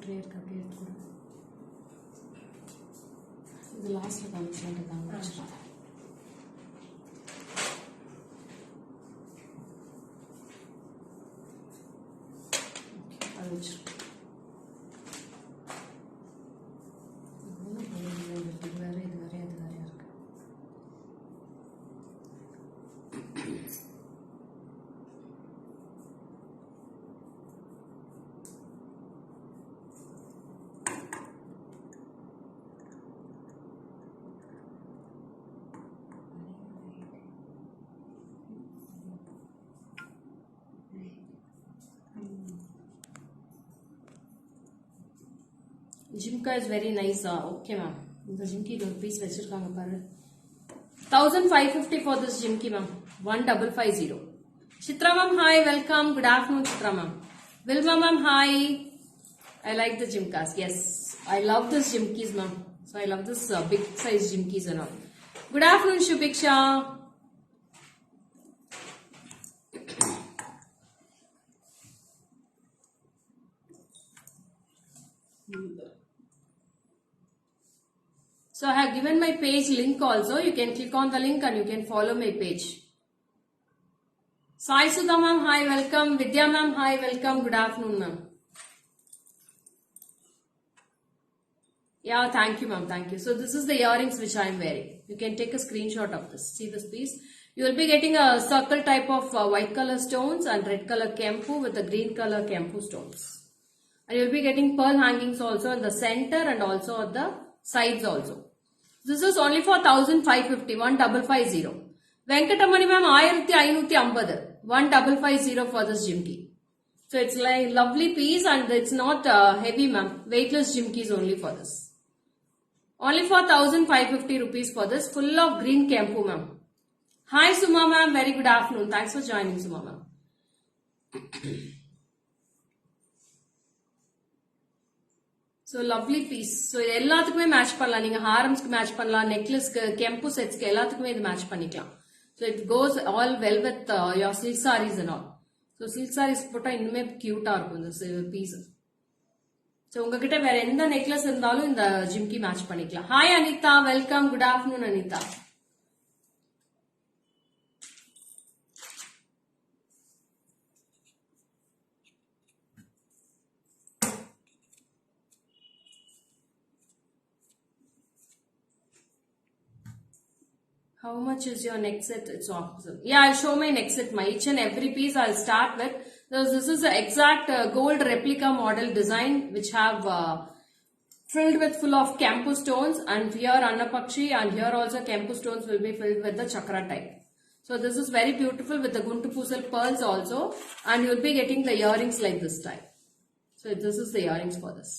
Trade का पेड़ थोड़ा இது லாஸ்ட்ல காமிச்சேன் அது வச்சிருக்கேன் Jimka is very nice. Okay, ma'am. The Jimki piece vechirukanga paru. 1550 for this Jimki, ma'am. 1550. Chitra ma'am, hi. Welcome. Good afternoon, Chitra ma'am. Vilma ma'am, hi. I like the Jimkas. Yes, I love this Jimkis, ma'am. So I love this big size Jimkis and all. Good afternoon, Shubhiksha. So I have given my page link also. You can click on the link and you can follow my page. Sai Sudha ma'am, hi, welcome. Vidya ma'am, hi, welcome. Good afternoon, ma'am. Yeah, thank you, ma'am. Thank you. So this is the earrings which I am wearing. You can take a screenshot of this. See this piece. You will be getting a circle type of white color stones and red color kempu with the green color kempu stones. And you will be getting pearl hangings also in the center and also at the sides also. This is only for 1550, 1550. Venkatamani ma'am, 1550, 1550 for this Jimki. So it's like lovely piece and it's not heavy ma'am. Weightless Jimkis only for this. Only for 1550 rupees for this, full of green kempu ma'am. Hi Suma ma'am, very good afternoon. Thanks for joining Suma ma'am. So lovely piece. So எல்லாத்துக்குமே match பண்ணலாம். நீங்க ஹாரம்ஸ்க்கு match பண்ணலாம், நெக்லஸ்க்கு, கெம்பு செட்ஸ்க்கு எல்லாத்துக்குமே இது match பண்ணிக்கலாம். So it goes all well with your silk sarees and all. So silk sarees போட்டா இன்னுமே கியூட்டா இருக்கும் இந்த பீஸ். So உங்ககிட்ட வேற எந்த நெக்லஸ் இருந்தாலும் இந்த ஜிம்கி மேட்ச் பண்ணிக்கலாம். Hi Anita, welcome. Good afternoon Anita. How much is your neck set? It's awesome. Yeah, I'll show my neck set. Each and every piece I'll start with. This is the exact gold replica model design which have filled with full of kempu stones, and here Annapakshi and here also kempu stones will be filled with the chakra type. So this is very beautiful with the Guntu Pusal pearls also, and you will be getting the earrings like this type. So this is the earrings for this.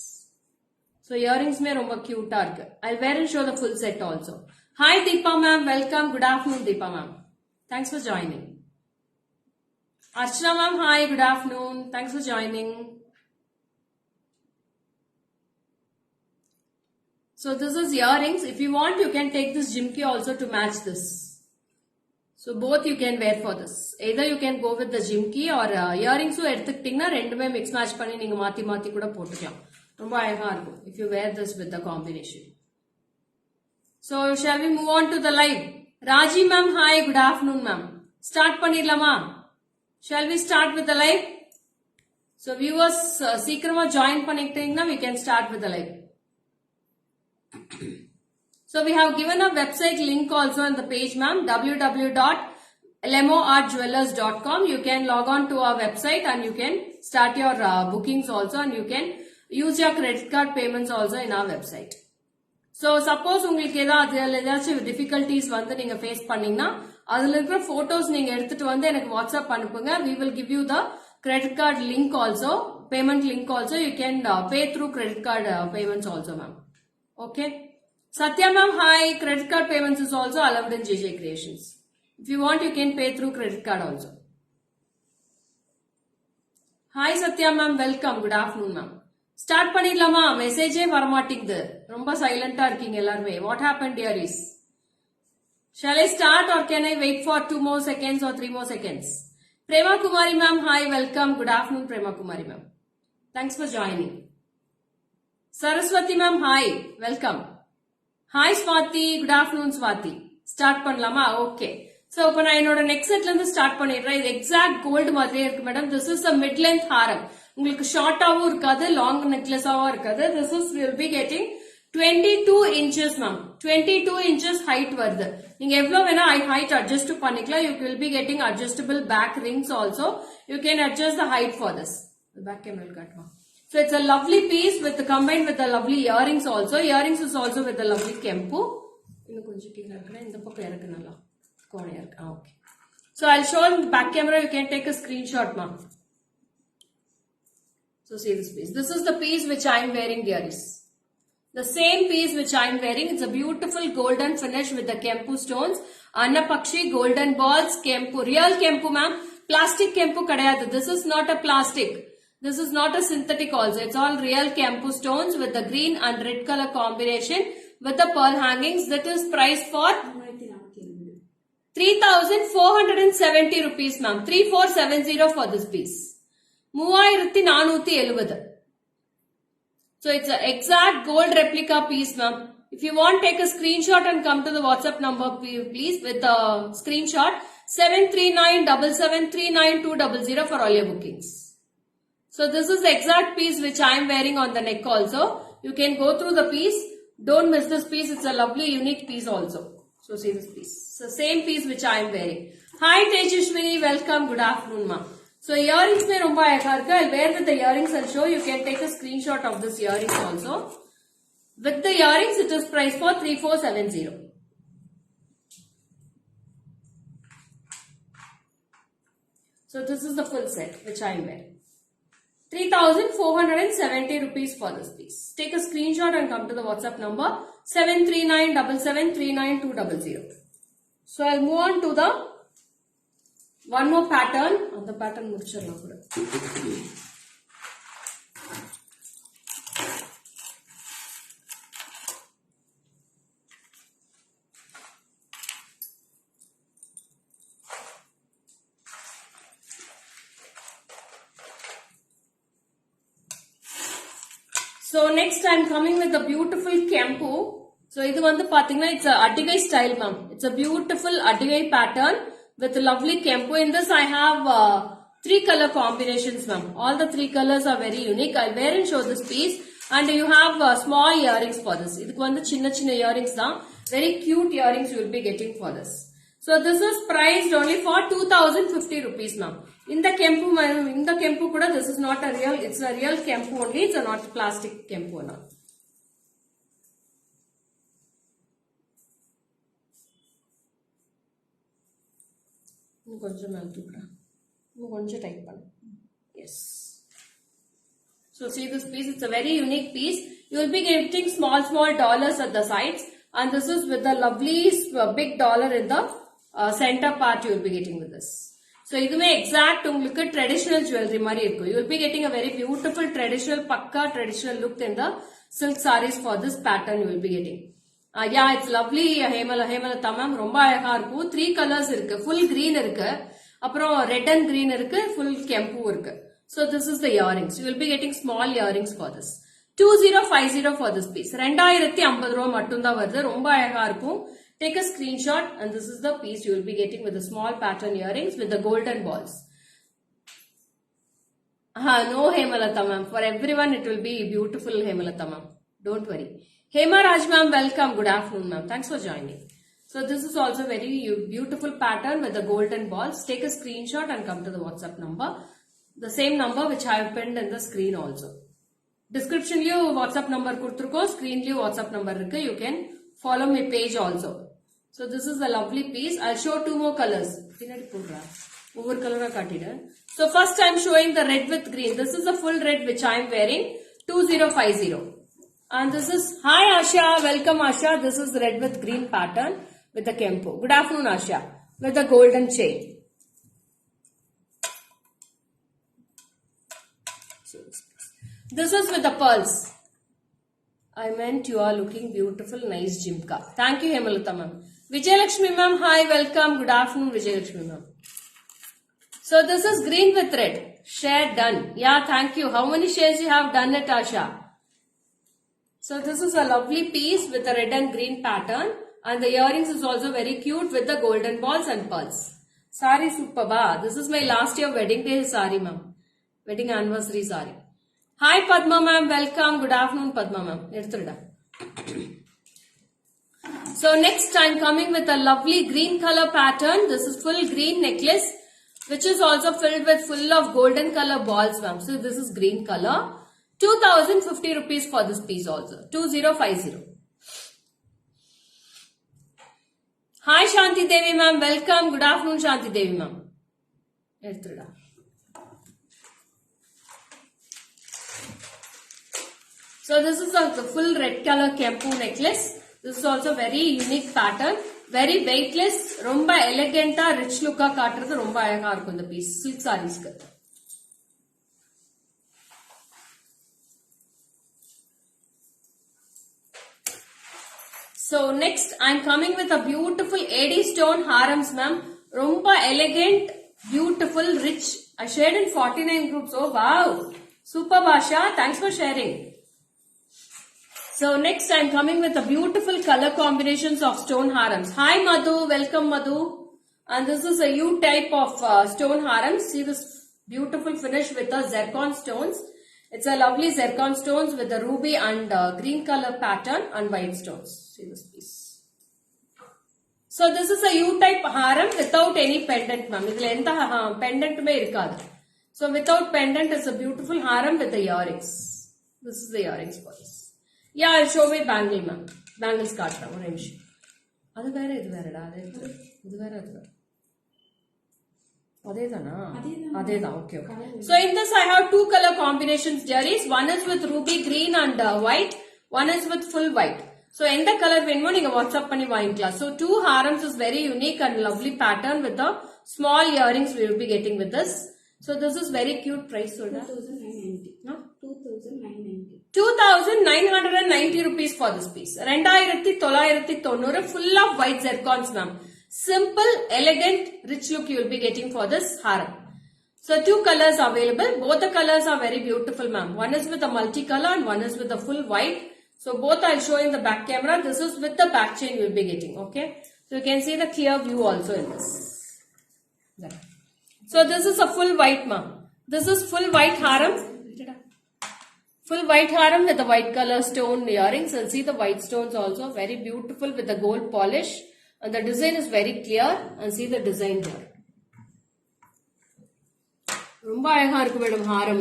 So earrings mein romba cute ah irukku. I'll wear and show the full set also. Hi Deepa ma'am, welcome. Good afternoon Deepa ma'am. Thanks for joining. Archana ma'am, hi, good afternoon. Thanks for joining. So this is earrings. If you want, you can take this Jimki also to match this. So both you can wear for this. Either you can go with the Jimki or earrings எடுத்துக்கிட்டீங்கன்னா ரெண்டுமே mix match பண்ணி நீங்க மாத்தி மாத்தி கூட போட்டுக்கலாம். ரொம்ப அழகா இருக்கும் if you wear this with the combination. So shall we move on to the live? Raji ma'am, hi, good afternoon ma'am. Start பண்ணிடலாமா? Shall we start with the live? So viewers சீக்கிரமா join பண்ணிக்கிட்டீங்கன்னா we can start with the live. So we have given a website link also on the page ma'am, www.lemoartjewelers.com. You can log on to our website and you can start your bookings also, and you can use your credit card payments also in our website. So suppose உங்களுக்கு ஏதாச்சும் difficulties வந்து நீங்க face பண்ணீங்கன்னா அதுல இருக்கிற photos நீங்க எடுத்துட்டு வந்து எனக்கு வாட்ஸ்அப் அனுப்புங்க. We will give you the credit card link also, payment link also. You can pay through credit card payments also ma'am. Okay. Satya ma'am, hi. Credit card payments is also allowed in JJ Creations. If you want, you can pay through credit card also. Hi Satya ma'am, welcome. Good afternoon ma'am. Start பண்ணிடலாமா? மெசேஜே வரமாட்டேங்குது. ரொம்ப சைலண்டா இருக்கீங்க எல்லாருமே. What happened dear is? Shall I start or can I wait for 2 more seconds or 3 more seconds? Prema Kumari ma'am, hi, welcome. Good afternoon, Prema Kumari ma'am. Thanks for joining. Saraswati ma'am, hi, welcome. Hi Swati, good afternoon Swati. Start பண்ணலாமா? Okay. So, இப்போ நான் என்னோட next செட்ல இருந்து start பண்ணிடுறேன். இது exact gold மாதிரியே இருக்கு madam. This is a mid length ஹாரம். உங்களுக்கு ஷார்ட்டாவும் இருக்காது, லாங் நெக்லஸாவும் இருக்காது. This is will be getting 22 inches ma'am. 22 inches height வருது. நீங்க எவ்வளவு வேணா height adjust பண்ணிக்கலாம். You will be getting adjustable back rings also. You can adjust the height for this. The back camera will cut ma. So it's a lovely piece with combined with the lovely earrings also. Earrings is also with the lovely kempu. இன்னும் கொஞ்சம் கீழ இருக்குனா இந்த பக்கம் இருக்கு நல்லா. கோணையா இருக்கு. Okay. So I'll show in the back camera. You can take a screenshot ma'am. So see this piece. This is the piece which I am wearing, dearies. The same piece which I am wearing. It's a beautiful golden finish with the kempu stones. Annapakshi golden balls kempu. Real kempu ma'am. Plastic kempu kadayadu. This is not a plastic. This is not a synthetic also. It's all real kempu stones with the green and red color combination with the pearl hangings. That is priced for 3,470 rupees ma'am. 3,470 for this piece. 3,470. So it's an exact gold replica piece ma'am. If you want, take a screenshot and come to the WhatsApp number please with the screenshot 73977399200 for all your bookings. So this is the exact piece which I am wearing on the neck also. You can go through the piece. Don't miss this piece. It's a lovely unique piece also. So see this piece. It's the same piece which I am wearing. Hi Tejashwini, welcome. Good afternoon ma'am. So earrings mein romba ayaka irukku. I'll wear with the earrings and show. You can take a screenshot of this earrings also. With the earrings it is priced for 3,470. So this is the full set which I am wearing. 3,470 rupees for this piece. Take a screenshot and come to the WhatsApp number 73977399200. So I'll move on to the one more pattern. On the pattern mudichiralam kuda. So next I'm coming with a beautiful kempu. So இது வந்து பாத்தீங்கன்னா it's a adigai style ma'am. It's a beautiful adigai pattern with a lovely kempu. In this I have 3 color combinations ma'am. All the 3 colors are very unique. I'll wear and show this piece. And you have small earrings for this. இதுக்கு வந்து சின்ன சின்ன earrings தான். Very cute earrings you will be getting for this. So this is priced only for 2,050 rupees ma'am. In the kempu kuda this is not a real, it's a real kempu only, it's a not plastic kempu na. Yes. So see this piece, it's a very unique piece. You will be getting small dollars at the sides, and this is with the lovely big dollar in the center part you will be getting with this. So இதுமே exact உங்களுக்கு traditional jewelry மாதிரி இருக்கும். You will be getting a very beautiful traditional pakka traditional look in the silk sarees for this pattern you will be getting. Yeah, it's lovely. Hemalata ma'am ரொம்ப அழகா இருக்கும். 3 colors இருக்கு. Full green இருக்கு. அப்புறம் red and green இருக்கு. Full kempu இருக்கு. So this is the earrings. You will be getting small earrings for this. 2050 for this piece. 2050 ரூபாய் மட்டும் தான் வருது. ரொம்ப அழகா இருக்கும். Take a screenshot and this is the piece you will be getting with the small pattern earrings with the golden balls. No Hemalata ma'am. For everyone it will be beautiful Hemalata ma'am. Don't worry. Hema Raj ma'am, welcome. Good afternoon ma'am. Thanks for joining. So this is also very beautiful pattern with the golden balls. Take a screenshot and come to the WhatsApp number. The same number which I have pinned in the screen also. Description liyo WhatsApp number kuduthirukkom, screen liyo WhatsApp number irukku. You can follow my page also. So this is the lovely piece. I'll show 2 more colors. Over color So first I'm showing the red with green. This is the full red which I am wearing. 2050. And this is, hi Asha, welcome Asha. This is red with green pattern with the kempu. Good afternoon Asha. With the golden chain. This is with the pearls. I meant you are looking beautiful, nice Jimka. Thank you Hemalata ma'am. Vijayalakshmi ma'am, hi, welcome. Good afternoon, Vijayalakshmi ma'am. So this is green with red. Share done. Yeah, thank you. How many shares you have done, Natasha? So this is a lovely piece with a red and green pattern. And the earrings is also very cute with the golden balls and pearls. Sari superba. This is my last year wedding day sari ma'am. Wedding anniversary sari. Hi Padma ma'am, welcome. Good afternoon Padma ma'am. Eduthuda. So next I'm coming with a lovely green color pattern. This is full green necklace which is also filled with full of golden color balls ma'am. So this is green color. 2050 rupees for this piece also. 2050. Hi Shanti Devi ma'am, welcome. Good afternoon Shanti Devi ma'am. Eduthuda. So this is the full red color kempu necklace. This is also very unique pattern. Very weightless. Romba elegant rich look காட்டுறது ரொம்ப அழகா இருக்கும் இந்த piece. Silk sarees க்கு. So next I'm coming with a beautiful AD stone harams ma'am. Romba elegant, beautiful, rich. I shared in 49 groups. Oh wow. Super Basha. Thanks for sharing. So next I'm coming with a beautiful color combinations of stone harams. Hi Madhu, welcome Madhu. And this is a U type of stone harams. See this beautiful finish with the zircon stones. It's a lovely zircon stones with the ruby and green color pattern and white stones. See this piece. So this is a U type haram without any pendant ma'am. Idhula entha pendant me irukadu. So without pendant is a beautiful haram with the earrings. This is the earrings for this. Yeah, I'll show me bangle ma'am. Bangles காட்டுறேன் ஒரு நிமிஷம். அது வேற இது வேறடா. இது வேற அது. அதேதானா? அதேதான். Okay. So in this I have two color combinations dearies. One is with ruby green and white. One is with full white. So எந்த color வேணுமோ நீங்க WhatsApp பண்ணி வாங்கிக்கலாம். So two harams is very unique and lovely pattern with the small earrings we will be getting with this. So this is very cute price சொல்றேன். 2990. No? 2990 rupees for this piece. 2990 full of white zircons ma'am. Simple, elegant, rich look you will be getting for this haram. So two colors available. Both the colors are very beautiful ma'am. One is with a multicolor and one is with a full white. So both I'll show in the back camera. This is with the back chain you will be getting. Okay. So you can see the clear view also in this. There. So this is a full white ma'am. This is full white haram. Full white haram with the white color stone earrings, and see the white stones also very beautiful with the gold polish, and the design is very clear, and see the design here. Romba அழகா இருக்கு madam haram.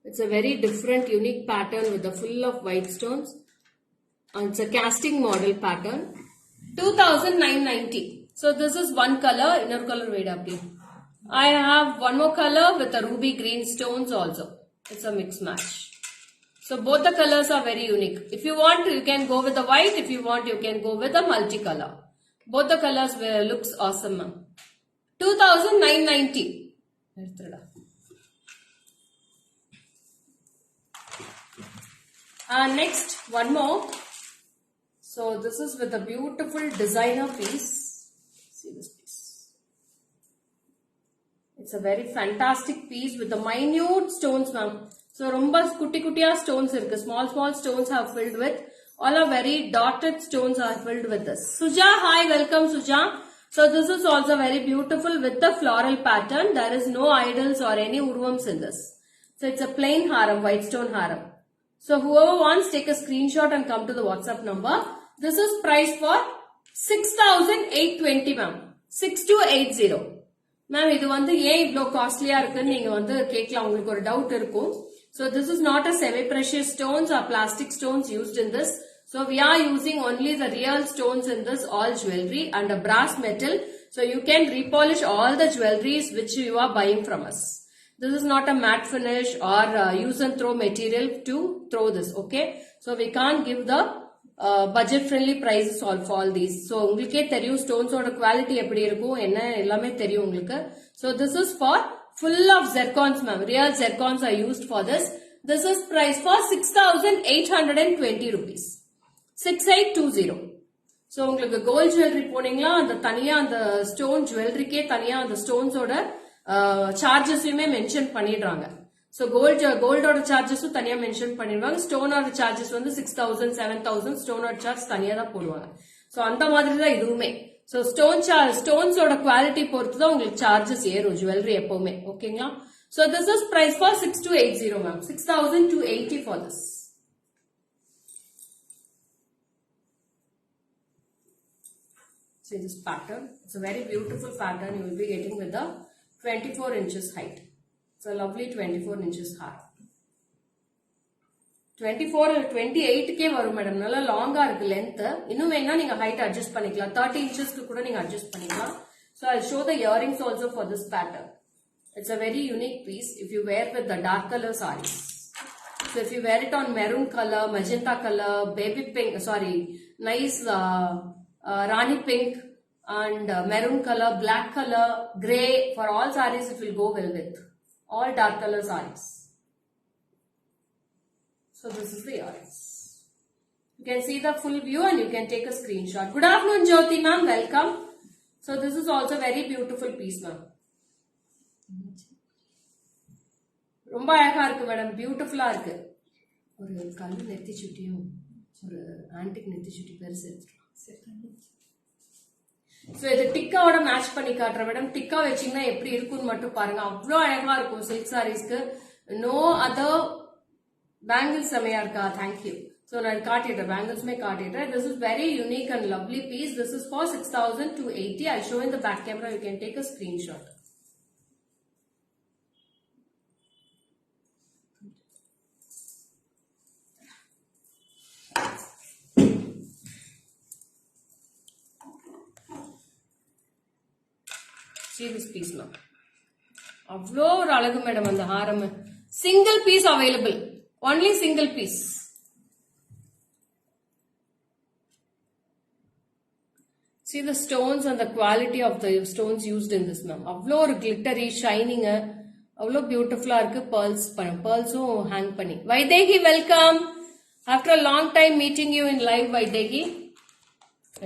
It's a very different unique pattern with the full of white stones, and it's a casting model pattern. 2990. So this is one color, inner color wait up here. I have one more color with the ruby green stones also. It's a mix match. So both the colors are very unique. If you want, you can go with the white. If you want, you can go with the multicolor. Both the colors looks awesome. 2990. Next, one more. So this is with a beautiful designer piece. See this piece. It's a very fantastic piece with the minute stones ma'am. So romba kutti kuttiya stones irukku. Small stones are filled with. All are very dotted stones are filled with this. Suja, hi, welcome Suja. So this is also very beautiful with the floral pattern. There is no idols or any urvams in this. So it's a plain haram, white stone haram. So whoever wants, take a screenshot and come to the WhatsApp number. This is priced for 6,820 ma'am. 6280. Ma'am, இது வந்து ஏன் இவ்ளோ காஸ்ட்லியா இருக்குன்னு நீங்க வந்து கேட்கலாம், உங்களுக்கு ஒரு டவுட் இருக்கும். So this is not a semi-precious stones or plastic stones used in this. So we are using only the real stones in this all jewelry and a brass metal. So you can repolish all the jewelries which you are buying from us. This is not a matte finish or use and throw material to throw this. Okay. So we can't give the budget friendly prices all for all these. So உங்களுக்கே தெரியும் stones ஓட quality எப்படி இருக்கும் என்ன எல்லாமே தெரியும் உங்களுக்கு. So this is for full of zircons ma'am. Real zircons are used for this. This is priced for 6,820 rupees. 6820. So உங்களுக்கு கோல்ட் ஜுவல்லரி போனீங்களா அந்த தனியா அந்த ஸ்டோன் ஜுவல்லரிக்கே தனியா அந்த ஸ்டோன்ஸோட சார்ஜஸையுமே மென்ஷன் பண்ணிடுறாங்க. ஸோ கோல்டோட சார்ஜஸும் தனியா மென்ஷன் பண்ணிடுவாங்க. ஸ்டோனோட சார்ஜஸ் வந்து 6000 7000 ஸ்டோனோட சார்ஜ் தனியா தான் போடுவாங்க. ஸோ அந்த மாதிரி தான் இதுவுமே. ஸோ ஸ்டோன்ஸோட குவாலிட்டி பொறுத்து தான் உங்களுக்கு சார்ஜஸ் ஏறும் ஜுவல்லரி எப்பவுமே. ஓகேங்களா? So this is price for 6280 ma'am. 6280 for this. See this pattern. It's a very beautiful pattern you will be getting with the 24 inches height. It's a lovely 24 inches hair. 24 28k வரும் madam. நல்ல லாங்கா இருக்கு length. இன்னும் வேணா நீங்க height adjust பண்ணிக்கலாம். 30 inchesக்கு கூட நீங்க அட்ஜஸ்ட் பண்ணிக்கலாம். So I'll show the earrings also for this pattern. It's a very unique piece if you wear with the dark color sarees. So if you wear it on maroon color, magenta color, baby pink, nice Rani pink and maroon color, black color, grey, for all sarees it will go well with. All dark color sarees. So this is the earrings. You can see the full view and you can take a screenshot. Good afternoon Jyoti ma'am, welcome. So this is also very beautiful piece ma'am. ரொம்ப அழகா இருக்கு madam, பியூட்டிஃபுல்லா இருக்கு. ஒரு கல்லு நெத்தி சுட்டியும் ஒரு antique நெத்தி சுட்டி பெருசு எடுத்துக்கலாம். சோ இது டிக்காவோட மேட்ச் பண்ணி காட்டுற மேடம். டிக்கா வச்சீங்கன்னா எப்படி இருக்குன்னு மட்டும் பாருங்க. அவ்வளோ அழகா இருக்கும் சில்க் சாரீஸ்க்கு. நோ அதர் பேங்கிள்ஸ் செமையா இருக்கா? தேங்க்யூ. சோ நான் காட்டிடுறேன், பேங்கிள்ஸ்மே காட்டிடுறேன். This is very unique and lovely piece. This is for 6280. I show in the back camera. You can take a screenshot. See this piece now. அவ்வளோ ஒரு அழகு மேடம் அந்த ஹாரம். Single piece available, only single piece. See the stones and the quality of the stones used in this ma'am. அவ்வளோ ஒரு glittery shining, அவ்வளோ பியூட்டிஃபுல்லா இருக்கு. pearlsum ஹேங் பண்ணி. Vaidehi welcome. After a long time meeting you in live Vaidehi.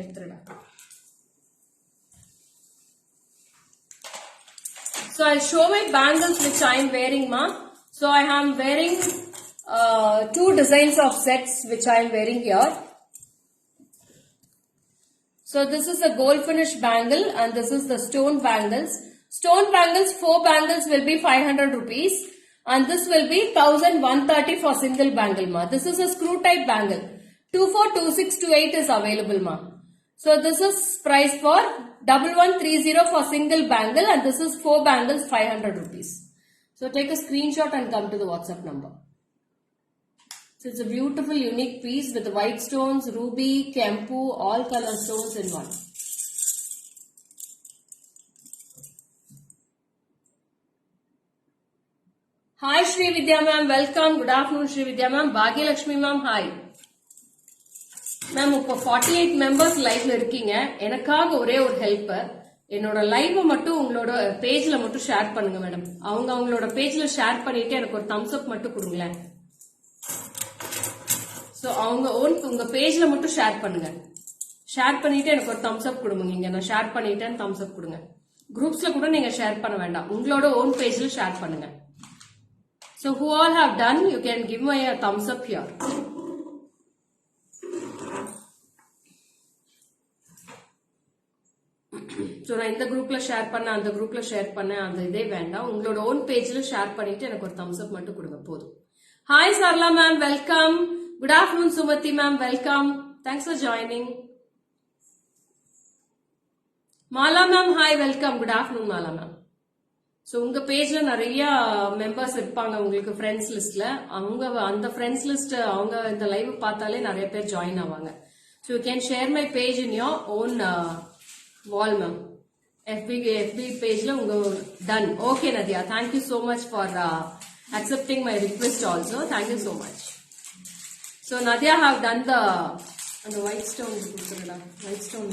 எடுத்துடா. So I'll show my bangles which I am wearing ma. So I am wearing 2 designs of sets which I am wearing here. So this is a gold finish bangle and this is the stone bangles. Stone bangles, 4 bangles will be 500 rupees and this will be 1130 for single bangle ma. This is a screw type bangle. 242628 is available ma. So this is price for 1130 for single bangle and this is 4 bangles 500 rupees. So take a screenshot and come to the WhatsApp number. So it's a beautiful unique piece with white stones, ruby, kempu, all color stones in one. Hi Shri Vidya ma'am, welcome. Good afternoon Shri Vidya ma'am. Bhagya Lakshmi ma'am, hi. Ma'am இப்போ 48 members லைவ்ல இருக்கீங்க. எனக்காக ஒரே ஒரு helper, என்னோட live மட்டும் உங்களோட பேஜ்ல மட்டும் ஷேர் பண்ணுங்க மேடம். அவங்களோட பேஜ்ல ஷேர் பண்ணிட்டு எனக்கு ஒரு தம்ஸ் அப் மட்டும் கொடுங்களேன். சோ உங்க பேஜ்ல மட்டும் ஷேர் பண்ணுங்க. ஷேர் பண்ணிட்டு எனக்கு ஒரு தம்ஸ் அப் கொடுங்க. நீங்க நான் ஷேர் பண்ணிட்டேன்னு தம்ஸ் அப் கொடுங்க. குரூப்ஸ்ல கூட நீங்க ஷேர் பண்ண வேண்டாம், உங்களோட ஓன் பேஜ்ல ஷேர் பண்ணுங்க. So who all have done, you can give me a thumbs up here. So நான் இந்த குரூப்ல ஷேர் பண்ண, அந்த குரூப்ல ஷேர் பண்ண, அந்த இதே வேண்டாம், உங்களோட ஓன் பேஜ்ல ஷேர் பண்ணிட்டு எனக்கு ஒரு thumbs up மட்டும் கொடுங்க போதும். Hi Sarala ma'am, welcome. Good afternoon Sumathi ma'am, welcome. Thanks for joining. Mala ma'am, hi, welcome. Good afternoon Mala ma'am. So உங்க பேஜ்ல நிறைய மெம்பர்ஸ் இருப்பாங்க உங்களுக்கு ஃப்ரெண்ட்ஸ் லிஸ்ட்ல. அவங்க அந்த ஃப்ரெண்ட்ஸ் லிஸ்ட் அவங்க இந்த லைவ் பார்த்தாலே நிறைய பேர் ஜாயின் ஆவாங்க. So you can share my page in your own wall ma'am. FB பேஜ்ல உங்க டன். Okay Nadiya, thank you so much for accepting my request also. Thank you so much. So Nadia have done the white stone. White stone.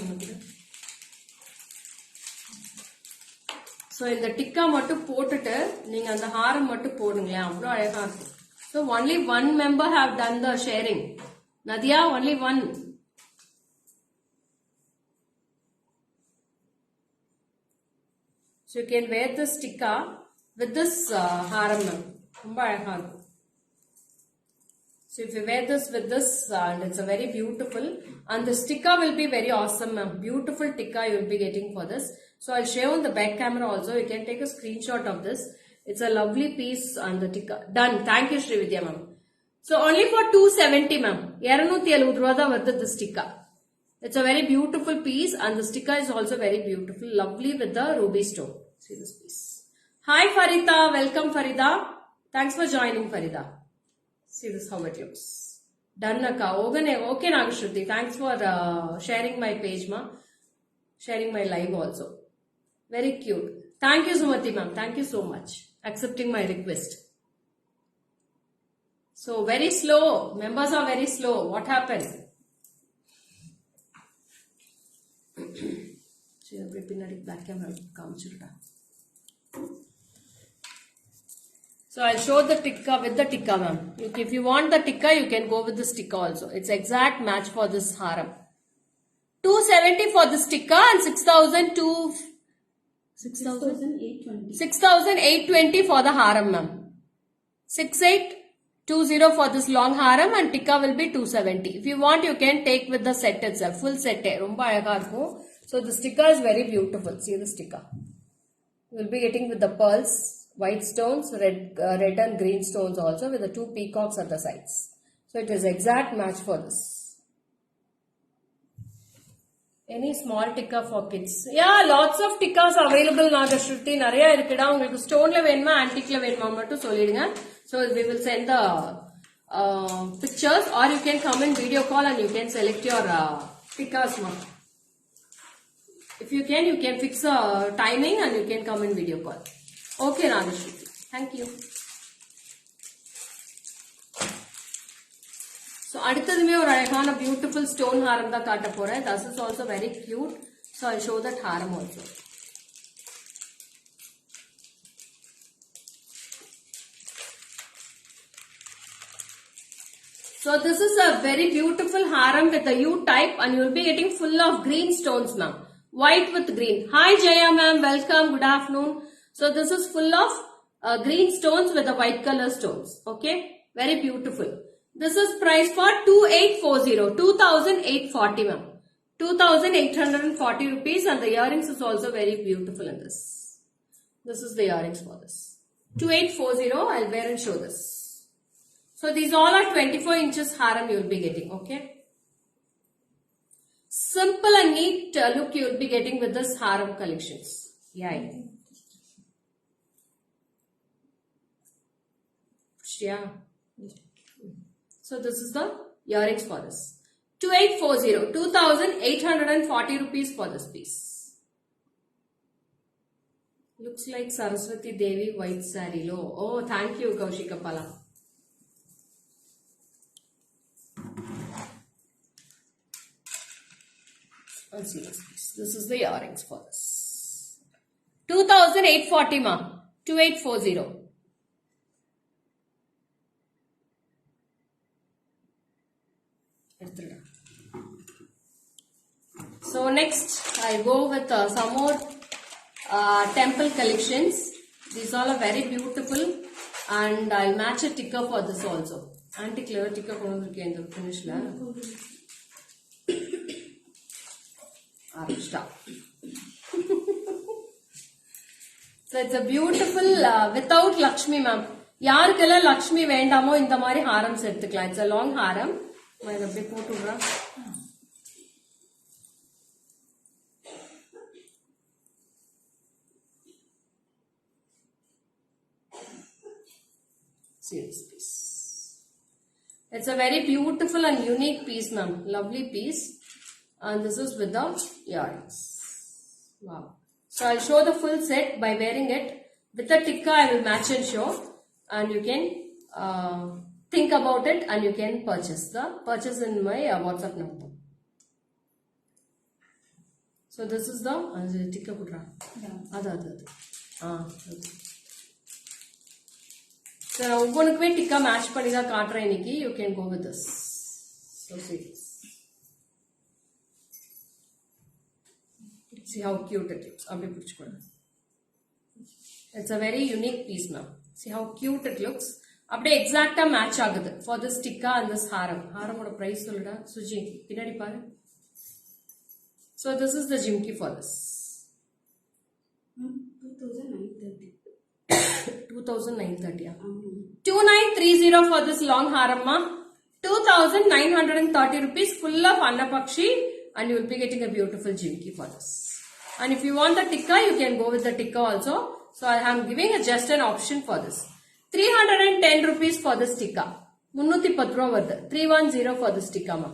So இந்த டிக்கா மட்டும் போட்டுட்டு நீங்க அந்த ஹாரம் மட்டும் போடுங்களேன், அவ்வளோ அழகா இருக்கும். So only one member have done the sharing. Nadia, only one. So you can wear this tikka with this haram ma'am. Romba azhaga irukum. So if you wear this with this and it's a very beautiful and the tikka will be very awesome ma'am. Beautiful tikka you will be getting for this. So I'll show on the back camera also. You can take a screenshot of this. It's a lovely piece and the tikka. Done. Thank you Srividya ma'am. So only for 270 ma'am. 270 rupaya worth this tikka. It's a very beautiful piece and the sticker is also very beautiful. Lovely with the ruby stone. See this piece. Hi Farida. Welcome Farida. Thanks for joining Farida. See this how it looks. Done akka. Okay Nagashruti. Thanks for sharing my page ma. Sharing my live also. Very cute. Thank you Sumati ma'am. Thank you so much. Accepting my request. So very slow. Members are very slow. What happened? Back camera. So I'll show the tikka with the tikka ma'am. If you want the tikka, you can go with this tikka also. It's exact match for this haram. 270 for this tikka and 6,820 for the haram ma'am. 6820 for this long haram and tikka will be 270. If you want, you can take with the set itself. Full set. Romba azhaga irukum. So this tikka is very beautiful. See this tikka. You will be getting with the pearls, white stones, red and green stones also with the two peacocks at the sides. So it is exact match for this. Any small tikka for kids? Yeah, lots of tikkas available now. The shruti nariya irukida. Ungalku stone la venuma, antique la venuma mattu sollidunga. So we will send the pictures or you can come in video call and you can select your tikkas ma. If you can fix a timing and you can come in video call. Okay, Nagashruti. Thank you. So, அடுத்ததுமே ஒரு அழகான beautiful stone haram தான் காட்ட போறேன். This is also very cute. So, I'll show that haram also. So, this is a very beautiful haram with a U type and you will be getting full of green stones ma'am. White with green. Hi Jaya ma'am. Welcome. Good afternoon. So, this is full of green stones with the white color stones. Okay. Very beautiful. This is price for 2840. 2840 ma'am. 2840 rupees and the earrings is also very beautiful in this. This is the earrings for this. 2840. I'll wear and show this. So these all are 24 inches haram you will be getting. Okay. Simple and neat look you will be getting with this haram collections. Yeah. Yeah. So this is the earrings for this. 2840. 2840 rupees for this piece. Looks like Saraswati Devi white saree. Oh, thank you Kaushika Pala. Let's see this piece. This is the earrings for this. 2840 ma. 2840. So next I go with some more temple collections. These all are very beautiful and I'll match a tikka for this also. Antique leather tikka finish la. So it's a beautiful without Lakshmi ma'am. Yarukella Lakshmi vendamo indha mari harams eduthukalam. It's a long haram. I will be put over. See this piece. It's a very beautiful and unique piece ma'am. Lovely piece. And this is with the earrings. Wow. So I'll show the full set by wearing it. With the tikka I will match and show. And you can think about it and you can purchase in my WhatsApp number. So this is the tikka pudra. So உங்களுக்கு tikka match பண்ணி தான் காட்றேன் இன்னைக்கு. You can go with this. So see this. See how cute it looks. அப்படியே புடிச்சுக்கோங்க. It's a very unique piece, ma'am. See how cute it looks. அப்படியே எக்ஸாக்டா match ஆகுது for this tikka and this haram. Haramoட price சொல்லுடா சுஜி பின்னாடி பாரு. So this is the jimki for this. 2930. 2930 for this long haram, ma. 2930 rupees full of annapakshi, and you will be getting a beautiful jimki for this. And if you want the tikka, you can go with the tikka also. So I am giving just an option for this. 310 rupees for this tikka. 310 rupees varudhu. 310 for this tikka, ma.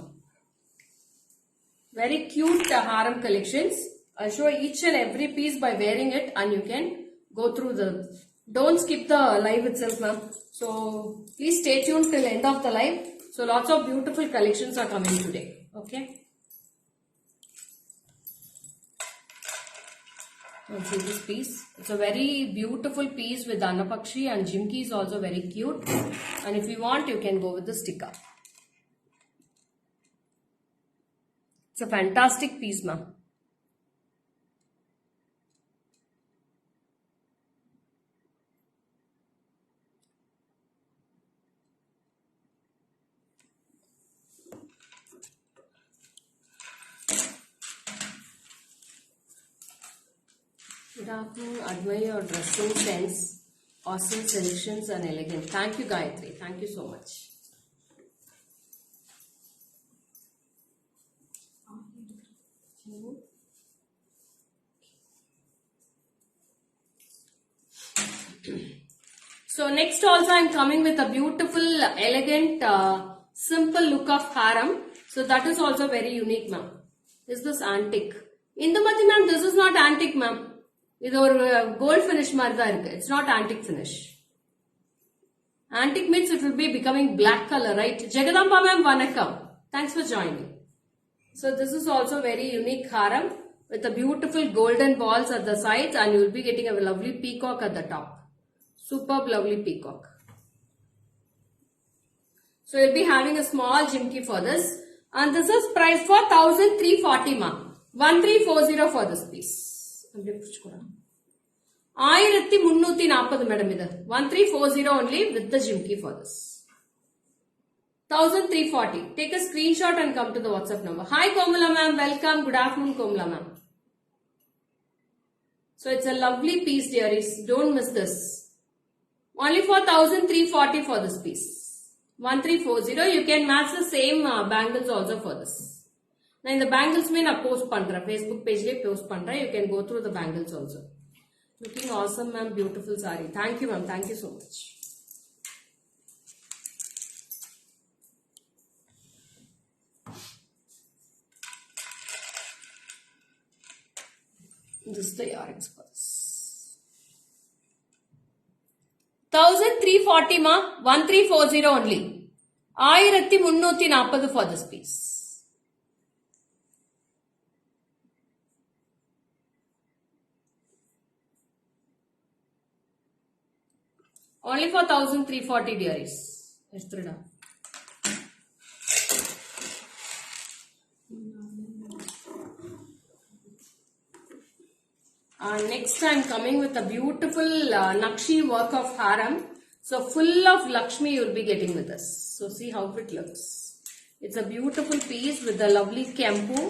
Very cute haram collections. I'll show each and every piece by wearing it, and you can go through the. Don't skip the live itself, ma'am. So please stay tuned till end of the live. So lots of beautiful collections are coming today. Okay. See this piece. It's a very beautiful piece with Annapakshi, and Jimki is also very cute. And if you want, you can go with the sticker. It's a fantastic piece, ma'am. Good afternoon. Admire your dressing sense, awesome selections and elegant. Thank you, Gayatri. Thank you so much. So next also I am coming with a beautiful, elegant, simple look of haram. So that is also very unique, ma'am. Is this antique? Indumati ma'am, this is not antique, ma'am. இது ஒரு gold finish மாதிரி தான் இருக்கு. It's not antique finish. Antique means it will be becoming black colour, right? Jagadamba ma'am வணக்கம். Thanks for joining. So this is also very unique haaram with a beautiful golden balls at the sides, and you will be getting a lovely peacock at the top. Superb lovely peacock. So you will be having a small jimki for this, and this is priced for 1340 ma. 1340 for this piece. 1340 madam idu. 1340 only with the jimki for this. 1340. Take a screenshot and come to the WhatsApp number. Hi Komala ma'am, welcome. Good afternoon Komala ma'am. So it's a lovely piece, dearies. Don't miss this. Only for 1340 for this piece. 1340. You can match the same bangles also for this. Now in the bangles mein na post pandra. Facebook page le post pandra. You can go through the bangles also. Looking awesome ma'am. Beautiful saree. Thank you ma'am. Thank you so much. This is the earrings for this. 1340 ma. 1340 only. 1340 for this piece. Only for 1340 dearies. Estrada. Next I am coming with a beautiful Nakshi work of haram. So full of Lakshmi you will be getting with us. So see how it looks. It's a beautiful piece with a lovely kempu.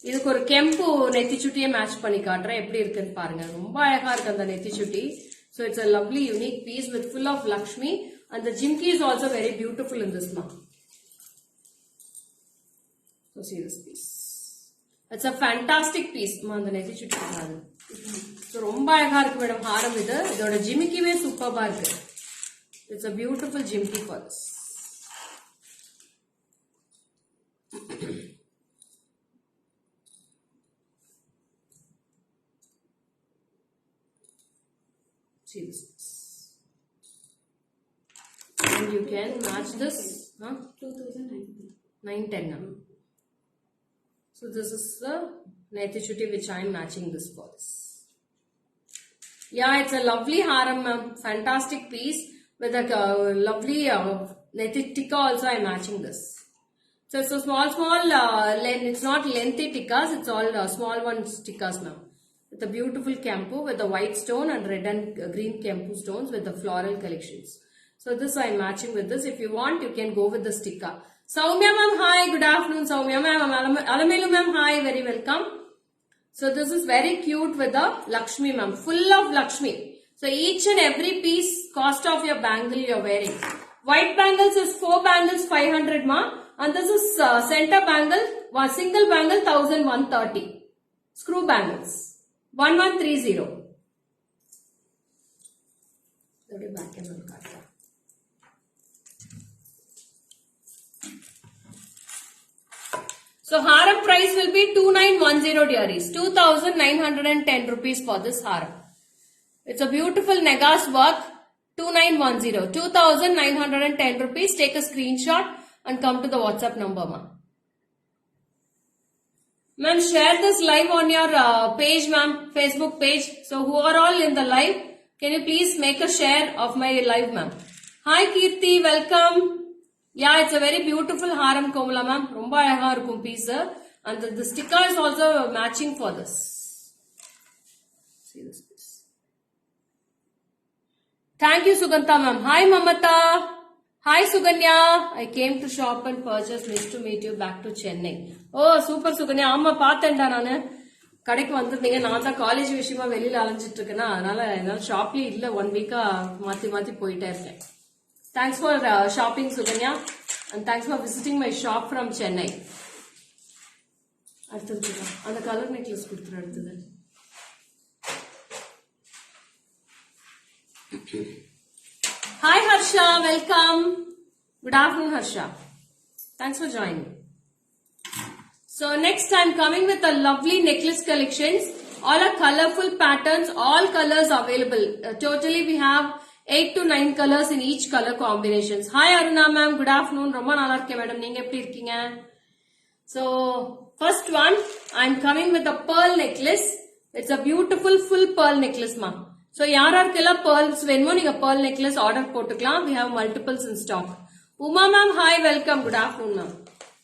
இதுக்கு ஒரு கெம்பு நெத்தி சுட்டியை match பண்ணி காட்டுறேன் எப்படி இருக்குன்னு பாருங்க. ரொம்ப அழகா இருக்கு அந்த நெத்தி சுட்டி. So it's a lovely unique piece with full of Lakshmi, and the jimki is also very beautiful in this month. So see this piece. It's a fantastic piece. அந்த நெத்தி சுட்டி பாருங்க. So ரொம்ப அழகா இருக்கு மேடம் ஹாரம் இது. இதோட ஜிமிக்கிவே சூப்பர்பா இருக்கு. It's a beautiful jimki for this. See this. And you can match this. 910. So this is the Neti Chutti which I am matching this for this. Yeah, it's a lovely haram, fantastic piece with a lovely Neti tikka also I am matching this. So it's a small, it's not lengthy tikkas, it's all small ones tikkas now. With with a beautiful kempu with the white stone and red and green kempu stones with the floral collections. So this I'm matching with this. If you want, you can go with the sticker. Soumya ma'am, hi. Good afternoon, Soumya ma'am. Alamelu ma'am, hi. Very welcome. So this is very cute with the Lakshmi ma'am. Full of Lakshmi. So each and every piece cost of your bangle you're wearing. White bangles is 4 bangles 500 ma. And this is center bangle, one single bangle 1130. Screw bangles 1130. So haram price will be 2910 dearies. 2910 rupees for this haram. It's a beautiful Negas work. 2910. 2910 rupees. Take a screenshot and come to the WhatsApp number, ma'am. Ma'am, share this live on your page, ma'am, Facebook page. So who are all in the live, can you please make a share of my live, ma'am? Hi Kirti, welcome. Yeah, it's a very beautiful haram komala, ma'am. Romba alaga irukum piece. And the sticker is also matching for this. See this piece. Thank you, Suganta, ma'am. Hi Mamata. Hi Suganya, I came to shop and purchase. Nice to meet you. Back to Chennai. Oh, super Suganya. Amma paatenda nanu. கடைக்கு வந்திருந்தீங்க. நான் தான் college விஷயமா வெளியில அலைஞ்சிட்டு இருக்கேன்னா அதனால என்னால ஷாப்லயே இல்ல 1 வீக்கா மாத்தி போயிட்டே இருக்கேன். Thanks for shopping Suganya and thanks for visiting my shop from Chennai. அடுத்தது அந்த கலர் நெக்லஸ் கொடுத்துரு அடுத்தது. Hi Harsha, welcome. Good afternoon Harsha. Thanks for joining. So next I'm coming with a lovely necklace collections. All are colorful patterns, all colors available. Totally we have 8 to 9 colors in each color combinations. Hi Aruna ma'am, good afternoon. Romba nalla irukke madam, neenga eppadi irkeenga? So first one, I'm coming with a pearl necklace. It's a beautiful full pearl necklace ma'am. So யாரார்க்கெல்லாம் pearls வேணுமோ நீங்க pearl necklace order போட்டுக்கலாம். We have multiples in stock. Uma ma'am, hi, welcome. Good afternoon ma'am.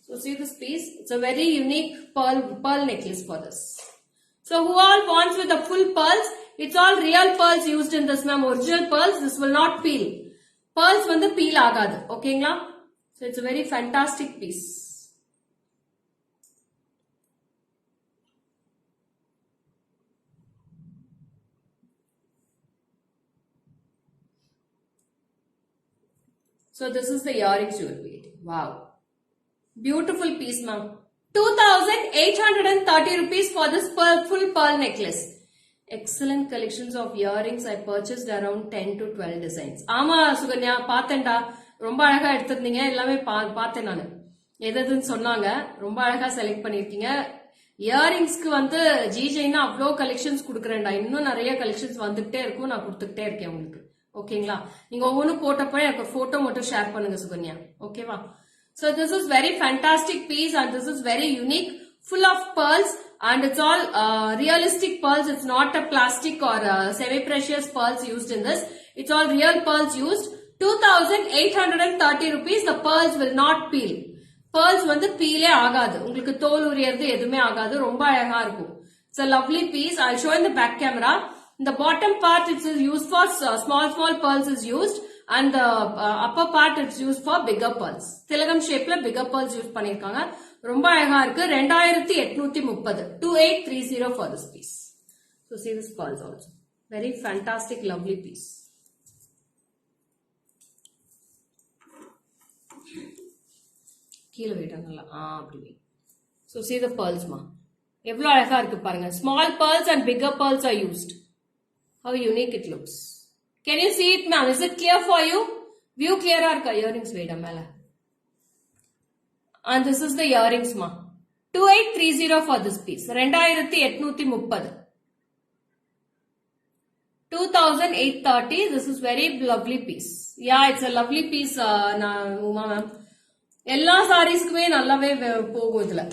So see this piece. It's a very unique pearl necklace for this. So who all wants with the full pearls? It's all real pearls used in this ma'am. Original pearls. This will not peel. Pearls வந்து peel ஆகாது. ஓகேங்களா? So it's a very fantastic piece. So this is the earrings you will be getting. Wow. Beautiful piece ma'am. 2,830 rupees for this full pearl necklace. Excellent collections of earrings. I purchased around 10 to 12 designs. Ama Suganya, பாத்தேன்டா. ரொம்ப அழகா எடுத்துருந்தீங்க. எல்லாமே பார்த்தேன் நானு. எதுன்னு சொன்னாங்க. ரொம்ப அழகா select பண்ணிருக்கீங்க. இயரிங்ஸ்க்கு வந்து ஜிஜேனா அவ்வளோ கலெக்ஷன்ஸ் கொடுக்குறேன்டா. இன்னும் நிறைய கலெக்ஷன்ஸ் வந்துகிட்டே இருக்கும். நான் கொடுத்துக்கிட்டே இருக்கேன் உங்களுக்கு. ஓகேங்களா? நீங்க ஒவ்வொன்றும் போட்டப்போ எனக்கு போட்டோ மட்டும் ஷேர் பண்ணுங்க சுகன்யா. ஓகேவா? So this is very fantastic piece and this is very unique, full of pearls and it's all realistic pearls. It's not a plastic or semi-precious pearls used in this. It's all real pearls used. 2,830 rupees. The pearls will not peel. Pearls வந்து Pelé ஆகாது. உங்களுக்கு தோல் உரியறது எதுவுமே ஆகாது. ரொம்ப அழகா இருக்கும். It's a lovely piece. I'll show in the back camera. In the bottom part it is used for small pearls is used and the upper part it's used for bigger pearls. Tilagam shape la bigger pearls use பண்ணிருக்காங்க. ரொம்ப அழகா இருக்கு. 2830. 2830 for this piece. So see this pearls also. Very fantastic lovely piece. கீழ வைட்டாங்கல அப்படி. So see the pearls ma. எவ்வளவு அழகா இருக்கு பாருங்க. Small pearls and bigger pearls are used. How unique it looks. Can you see it ma'am? Is it clear for you? View clear irka earrings veda mela. And this is the earrings ma. 2830 for this piece. 2830. 2,830. This is very lovely piece. Yeah, it's a lovely piece Uma ma'am. Ella sarees kume nallave pogum idla.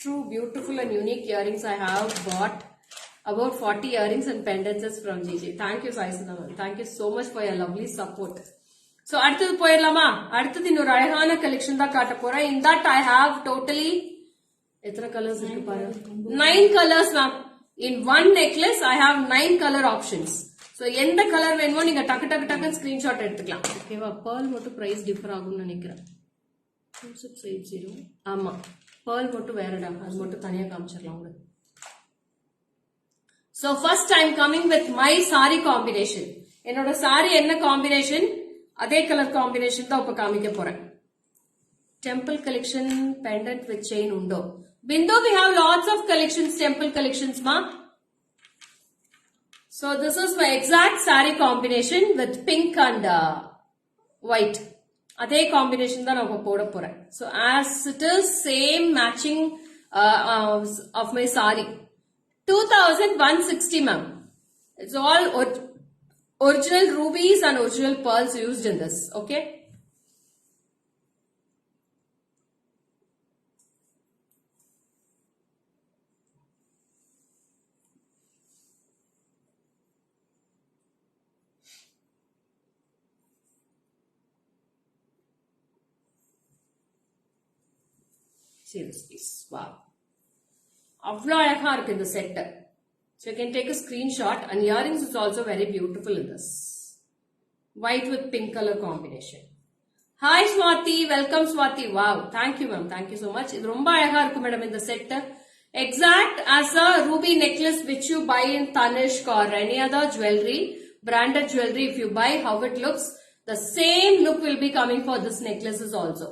True beautiful and unique earrings I have bought. About 40 earrings and pendants from GJ. Thank you, Saisana. Thank you so much for your lovely support. So, அடுத்தது போயிடலாமா? அடுத்தது இன்னொரு அழகான collection தான் காட்ட போறேன். In that I have totally எத்தனை colors இருக்கு பாருங்க. 9 colors ma'am. In one necklace, I have 9 color options. So, எந்த கலர் வேணுமோ நீங்க டக்கு டக்கு டக்குன்னு ஸ்கிரீன்ஷாட் எடுத்துக்கலாம். ஓகேவா? pearl மட்டும் பிரைஸ் டிஃபர் ஆகும்னு நினைக்கிறேன். 2680. ஆமா. pearl மட்டும் வேறடா. அது மட்டும் தனியா காமிச்சிரலாம் உங்களுக்கு. So, first I am coming with my saree combination. என்னோட saree என்ன combination? அதே கலர் combination தான் இப்ப காமிக்க போறேன். Temple collection pendant with chain undo. Bindu, we have lots of collections, temple collections, ma. So this is my exact saree combination with pink and white. Adhe combination தான் நான் இப்ப போட போறேன். So as it is same matching of my saree. 2160 ma'am. It's all original rubies and original pearls used in this. Okay. See this piece. Wow. அவ்வளோ அழகா இருக்கு இந்த set. So you can take a screenshot, and earrings is also very beautiful in this. White with pink color combination. Hi Swati, welcome Swati. Wow, thank you ma'am, thank you so much. இது ரொம்ப அழகா இருக்கு madam இந்த set. Exact as a ruby necklace which you buy in Tanishq or any other jewelry, branded jewelry, if you buy how it looks, the same look will be coming for this necklaces also.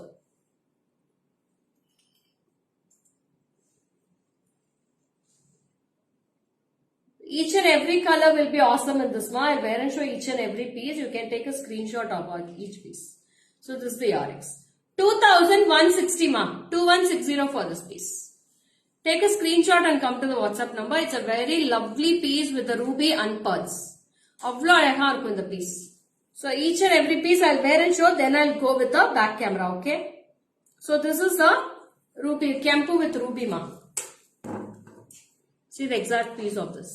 Each and every color will be awesome in this one. I'll wear and show each and every piece. You can take a screenshot of each piece. So this is the earrings. 2160 ma. 2160 for this piece. Take a screenshot and come to the WhatsApp number. It's a very lovely piece with the ruby and pearls. Avlo alaga irukum the piece. So each and every piece I'll wear and show. Then I'll go with the back camera. Okay. So this is the ruby kempu with ruby ma. See the exact piece of this.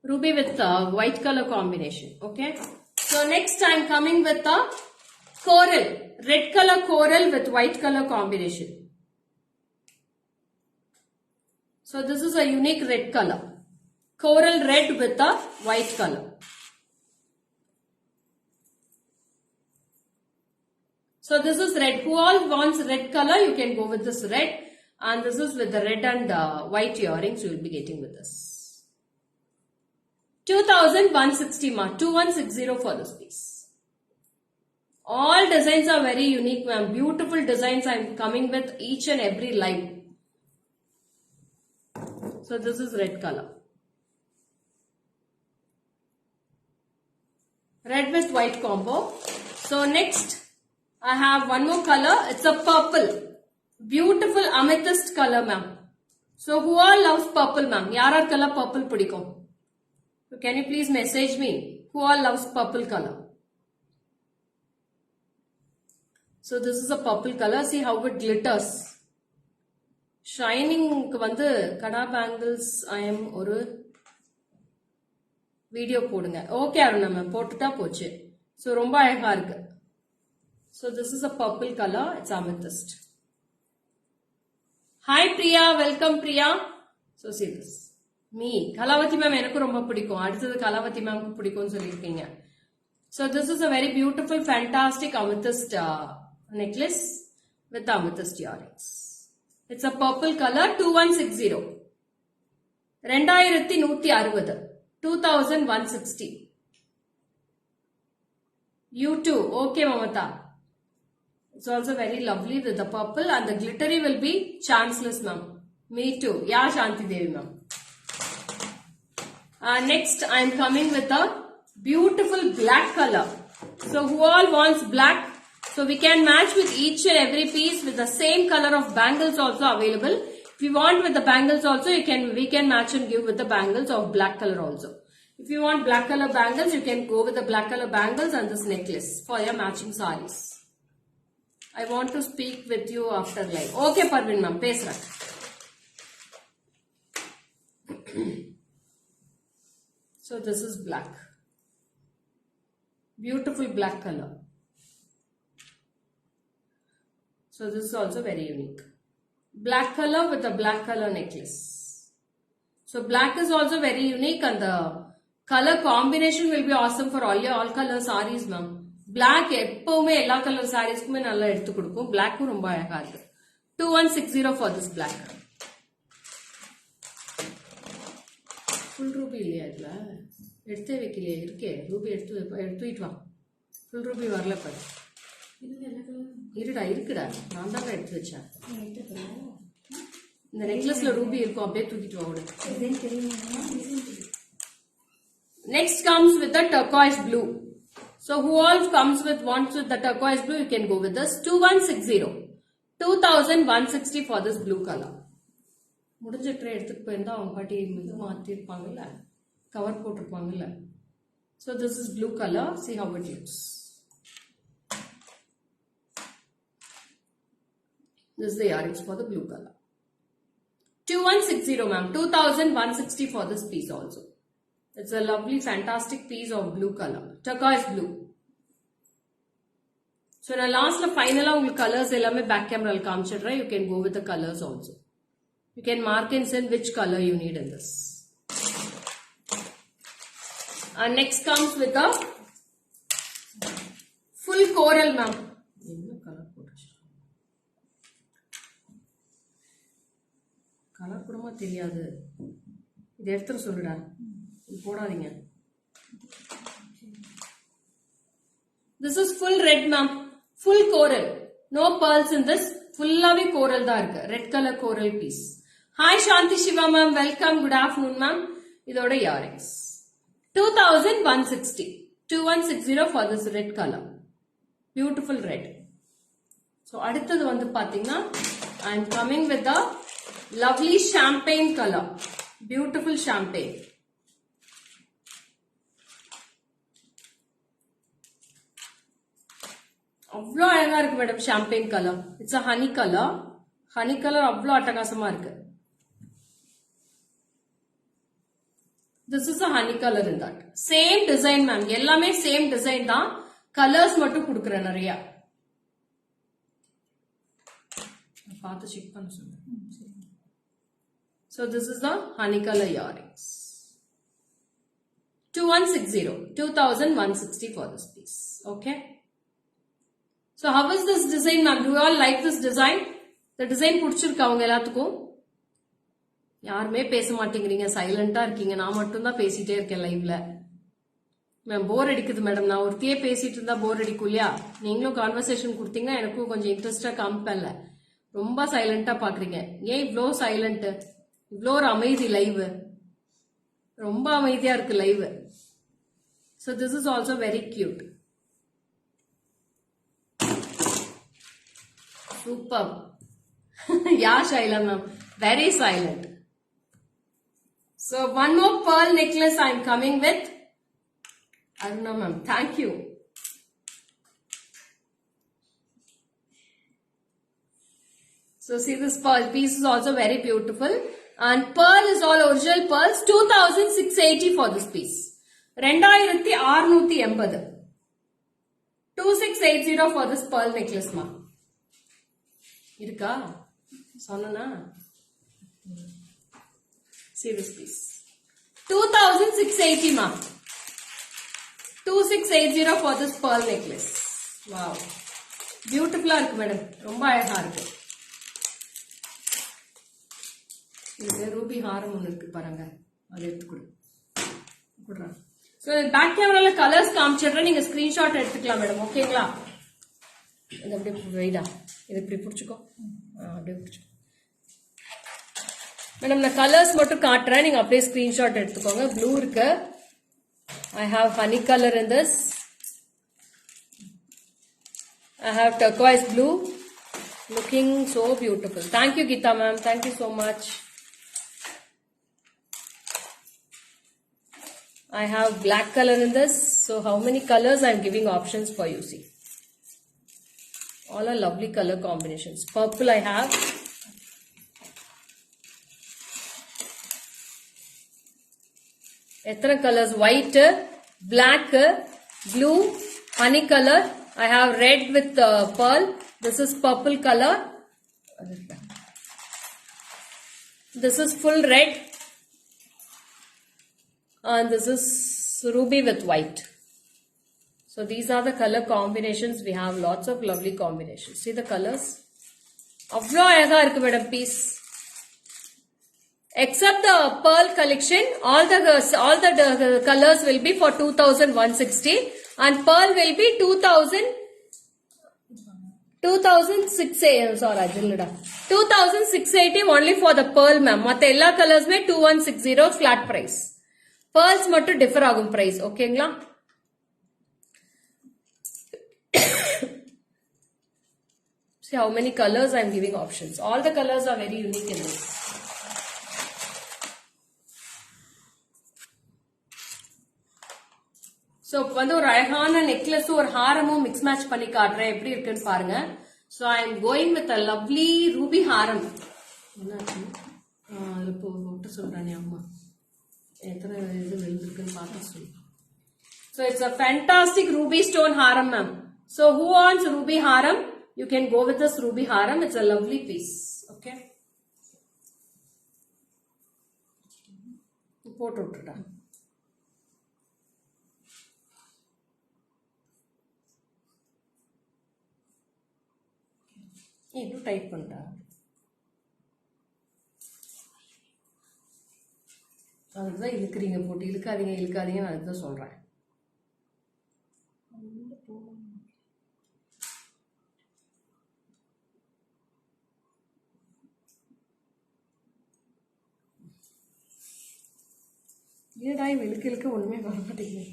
Ruby with white color combination. Okay. So next I'm coming with the coral. Red color coral with white color combination. So this is a unique red color. Coral red with the white color. So this is red. Who all wants red color? You can go with this red. And this is with the red and white earrings you will be getting with this. 2160 ma. 2160 for this piece. All designs are very unique ma'am. Beautiful designs I am coming with each and every live. So this is red color. Red with white combo. So next I have one more color. It's a purple. Beautiful amethyst color ma'am. So who all loves purple ma'am? Yara color purple pidikum. So can you please message me? Who all loves purple color? So this is a purple color. See how it glitters. Shining வந்து கடா bangles I am ஒரு video போடுங்க. Okay Aruna ma'am போட்டுட்டா போச்சு. So ரொம்ப அழகா இருக்கு. So this is a purple color. It's amethyst. Hi Priya, welcome Priya. So see this. Me, Kalavati ma'am enakku romba pidikum. Aduthathu Kalavati ma'am ku pidikum sollirukeenga. So this is a very beautiful, fantastic amethyst necklace with amethyst earrings. It's a purple color. 2160. 2160. 2160. You too. Okay Mamata. It's also very lovely with the purple, and the glittery will be chanceless ma'am. Me too. Yeah, Shanti Devi ma'am. Next I am coming with a beautiful black color. So who all wants black? So we can match with each and every piece with the same color of bangles also available. If you want with the bangles also, we can match and give with the bangles of black color also. If you want black color bangles, you can go with the black color bangles and this necklace for your matching sarees. I want to speak with you after live. Okay, Parvin ma'am, pesra. So this is black. Beautiful black color. So this is also very unique. black color with a black color necklace. So black is also very unique and the color combination will be awesome for all your all color sarees, ma'am. Black எப்பவுமே எல்லா color sareesக்குமே நல்லா எடுத்து கொடுக்கும். Black ரொம்ப அழகா இருக்கு. 2160 for this black. Full ruby இல்லையா இதுல? எடுத்தே வைக்கலையே இருக்கே. ரூபி எடுத்துட்டு வா. Full ruby வரல பாரு. இருக்குடா நான் தான் எடுத்து வச்சேன். இந்த நெக்லஸ்ல ரூபி இருக்கும் அப்படியே தூக்கிட்டு வா. Next comes with the turquoise blue. So who all wants with the turquoise blue, you can go with this. 2160. 2160 for this blue color. முடிஞ்ச ட்ரே எடுத்துட்டு போயிருந்தா அவங்க பாட்டி இது மாத்திருப்பாங்கல்ல, cover போட்டிருப்பாங்கல்ல. So this is blue color. See how it looks. This is the earrings for the blue color. 2160 ma'am. 2160 for this piece also. It's a lovely fantastic piece of blue color. Turquoise blue. So now last final colors ellame back camera il kaamichidren. You can go with the colors also. You can mark and send which color you need in this. And next comes with a full coral ma'am. Colour கூடமா தெரியாது. இது எடுத்துற சொல்லுடா, போடாதீங்க. This is full red ma'am, full coral, no pearls in this. Fullaவே coral தான் இருக்கு. Red color coral piece. Hi Shanti Shiva ma'am, welcome, good afternoon ma'am. இதோட earrings 2160. 2160 for this red color, beautiful red. So அடுத்தது வந்து பாத்தீங்கன்னா I am coming with the lovely champagne color, beautiful champagne. அவ்வளோ அழகா இருக்கு madam champagne color. It's a honey color. Honey color அவ்வளோ அட்டகாசமா இருக்கு. This is a honey color in that. Same design ma'am. எல்லாமே same design தான். Colors மட்டும் கொடுக்குறேன் நிறைய. பார்த்து செக் பண்ண சொல்லுங்க. So this is the honey color earrings. 2160. 2160 for this piece. Okay. So how is this design ma'am? Do you all like this design? The design பிடிச்சிருக்கா அவங்க எல்லாத்துக்கும்? யாருமே பேச மாட்டேங்கிறீங்க, சைலண்டா இருக்கீங்க. நான் மட்டும் தான் பேசிட்டே இருக்கேன் லைவ்ல. மேம் போர் அடிக்குது மேடம். நான் ஒருத்தையே பேசிட்டு இருந்தா போர் அடிக்கும் இல்லையா? நீங்களும் கான்வர்சேஷன் கொடுத்தீங்கன்னா எனக்கும் கொஞ்சம் இன்ட்ரெஸ்டா காமிப்பேன்ல. ரொம்ப சைலண்டா பாக்குறீங்க. ஏன் இவ்வளோ சைலண்ட்? இவ்வளோ ஒரு அமைதி லைவ். ரொம்ப அமைதியா இருக்கு live. So this is also very cute. Superb. Yeah, Shaila ma'am. Very silent. So one more pearl necklace I am coming with. I don't know ma'am. Thank you. So see this pearl piece is also very beautiful. And pearl is all original pearls. 2680 for this piece. 2680. 2680 for this pearl necklace ma. Irka? Sonnana? See this piece. 2680 ma. 2680 for this pearl necklace. Wow. Beautiful irukku madam. Romba azhaga irukku. இது Ruby ஹாரம் ஒன்று இருக்கு பாருங்க, அதை எடுத்துக்கொடு. So back கேமரால colours காமிச்சிடுறேன், நீங்க screenshot எடுத்துக்கலாம் madam. ஓகேங்களா? இது அப்படியே வைடா, இது இப்படி பிடிச்சிக்கோ, அப்படியே பிடிச்சிக்கோ மேடம். நான் கலர்ஸ் மட்டும் காட்டுறேன், நீங்க அப்படியே ஸ்கிரீன்ஷாட் எடுத்துக்கோங்க. ப்ளூ இருக்கு. I have honey color in this. I have turquoise blue. Looking so beautiful. Thank you Geeta ma'am. Thank you so much. I have black color in this. So how many colors I am giving options for you, see. All are lovely color combinations. Purple I have. Etra colors? White, black, blue, honey color. I have red with pearl. This is purple color. This is full red. And this is ruby with white. So these are the color combinations. We have lots of lovely combinations. See the colors? Avlo alega irukku madam piece. Except the pearl collection, all the colors will be for 2160 and pearl will be 2680 only for the pearl ma'am. Matta ella colors mein 2160 flat price. Pearls mattu differ agum price. Okay ngla? See how many colors I am giving options. All the colors are very unique in this. So வந்து ஒரு அழகான necklace ஒரு ஹாரமும் mix match பண்ணி காட்டுறேன் எப்படி இருக்குன்னு பாருங்க. So I am going with a lovely ruby haram. என்னாச்சு அதுல போட்டு சொல்றானே அம்மா எத்தனை இது விழுந்திருக்குன்னு பார்த்து சொல்லு. So it's a fantastic ruby stone haram ma'am. So who wants ruby haram? You can go with this ruby haram. It's a lovely piece. Okay. போட்டு விட்டுடா. இது டைப் பண்ணா அதுதான் இழுக்கிறீங்க போட்டு இழுக்காதீங்க நான் அதுதான் சொல்றேன். ஏடா இழுக்க ஒண்ணுமே வர மாட்டேங்குது.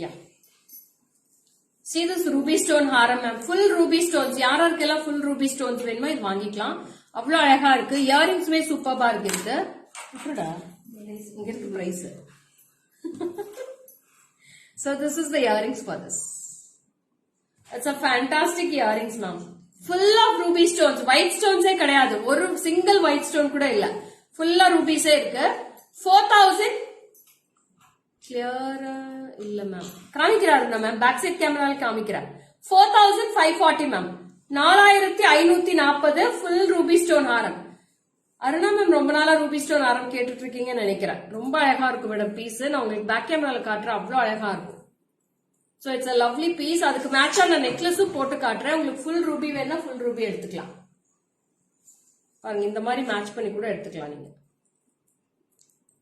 Yeah. See this ruby stone haram ma'am. Full ruby stones. யாராருக்கெல்லாம் full ruby stones வேணுமோ இது வாங்கிக்கலாம். அவ்வளவு அழகா இருக்கு. இயரிங்ஸ்மே சூப்பரா இருக்கு. அப்படிடா இங்க இருக்கு price. So this is the earrings for this. It's a fantastic earrings ma'am. Full of ruby stones. White stones கிடையாது. ஒரு single white stone கூட இல்ல. Full rubies இருக்கு. 4000 clear இல்ல மேம் காமிக்கிறாரு மேம் பேக் சைட் கேமரால காமிக்கிறார் 4540 மேம் 4540 ஃபுல் ரூபி ஸ்டோன் ஹாரம். Aruna ma'am ரொம்ப நாளா ரூபி ஸ்டோன் ஹாரம் கேட்டுட்டு இருக்கீங்கன்னு நினைக்கிறேன். ரொம்ப அழகா இருக்கும் மேடம் பீஸ். நான் உங்களுக்கு பேக் கேமரால காட்டுறேன். அவ்வளவு அழகா இருக்கும். So it's a lovely piece. அதுக்கு மேட்சா நான் நெக்லஸும் போட்டு காட்டுறேன். உங்களுக்கு ஃபுல் ரூபி வேணா ஃபுல் ரூபி எடுத்துக்கலாம். பாருங்க இந்த மாதிரி மேட்ச் பண்ணி கூட எடுத்துக்கலாம் நீங்க.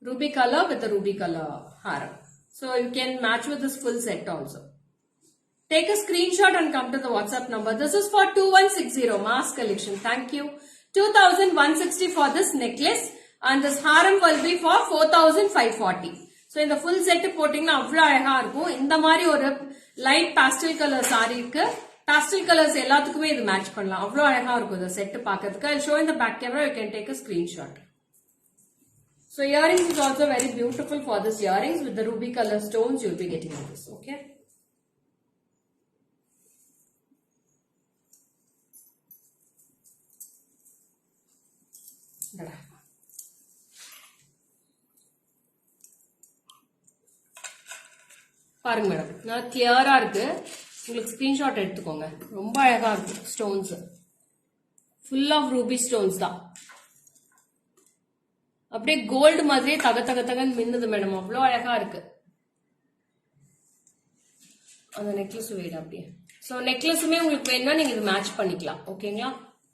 Ruby color with the ruby color haram. So you can match with this full set also. Take a screenshot and come to the WhatsApp number. This is for 2160 mass collection. Thank you. 2160 for this necklace and this haram will be for 4540. So in the full set போட்டிங்கன்னா அவ்வளவு அழகா இருக்கும். இந்த மாதிரி ஒரு light pastel color saree இருக்கு. Pastel colors எல்லாத்துக்குமே இது மேட்ச் பண்ணலாம். அவ்வளவு அழகா இருக்கும் இந்த செட் பார்க்கிறதுக்கு. I'll show in the back camera. You can take a screenshot. So earrings is also very beautiful for this earrings with the ruby color stones you'll be getting on this. Okay. பாருங்க madam நான் கிளியரா இருக்கு. உங்களுக்கு screenshot எடுத்துக்கோங்க. ரொம்ப அழகா இருக்கு stones. Full of ruby stones தான். அப்படியே கோல்டு மாதிரியே தகன்னு மின்னுது மேடம். அவ்வளோ அழகா இருக்கு. அந்த நெக்லஸ் வேணும் அப்படியே. ஸோ நெக்லஸுமே உங்களுக்கு வேணும்னா நீங்க இது மேட்ச் பண்ணிக்கலாம். ஓகேங்களா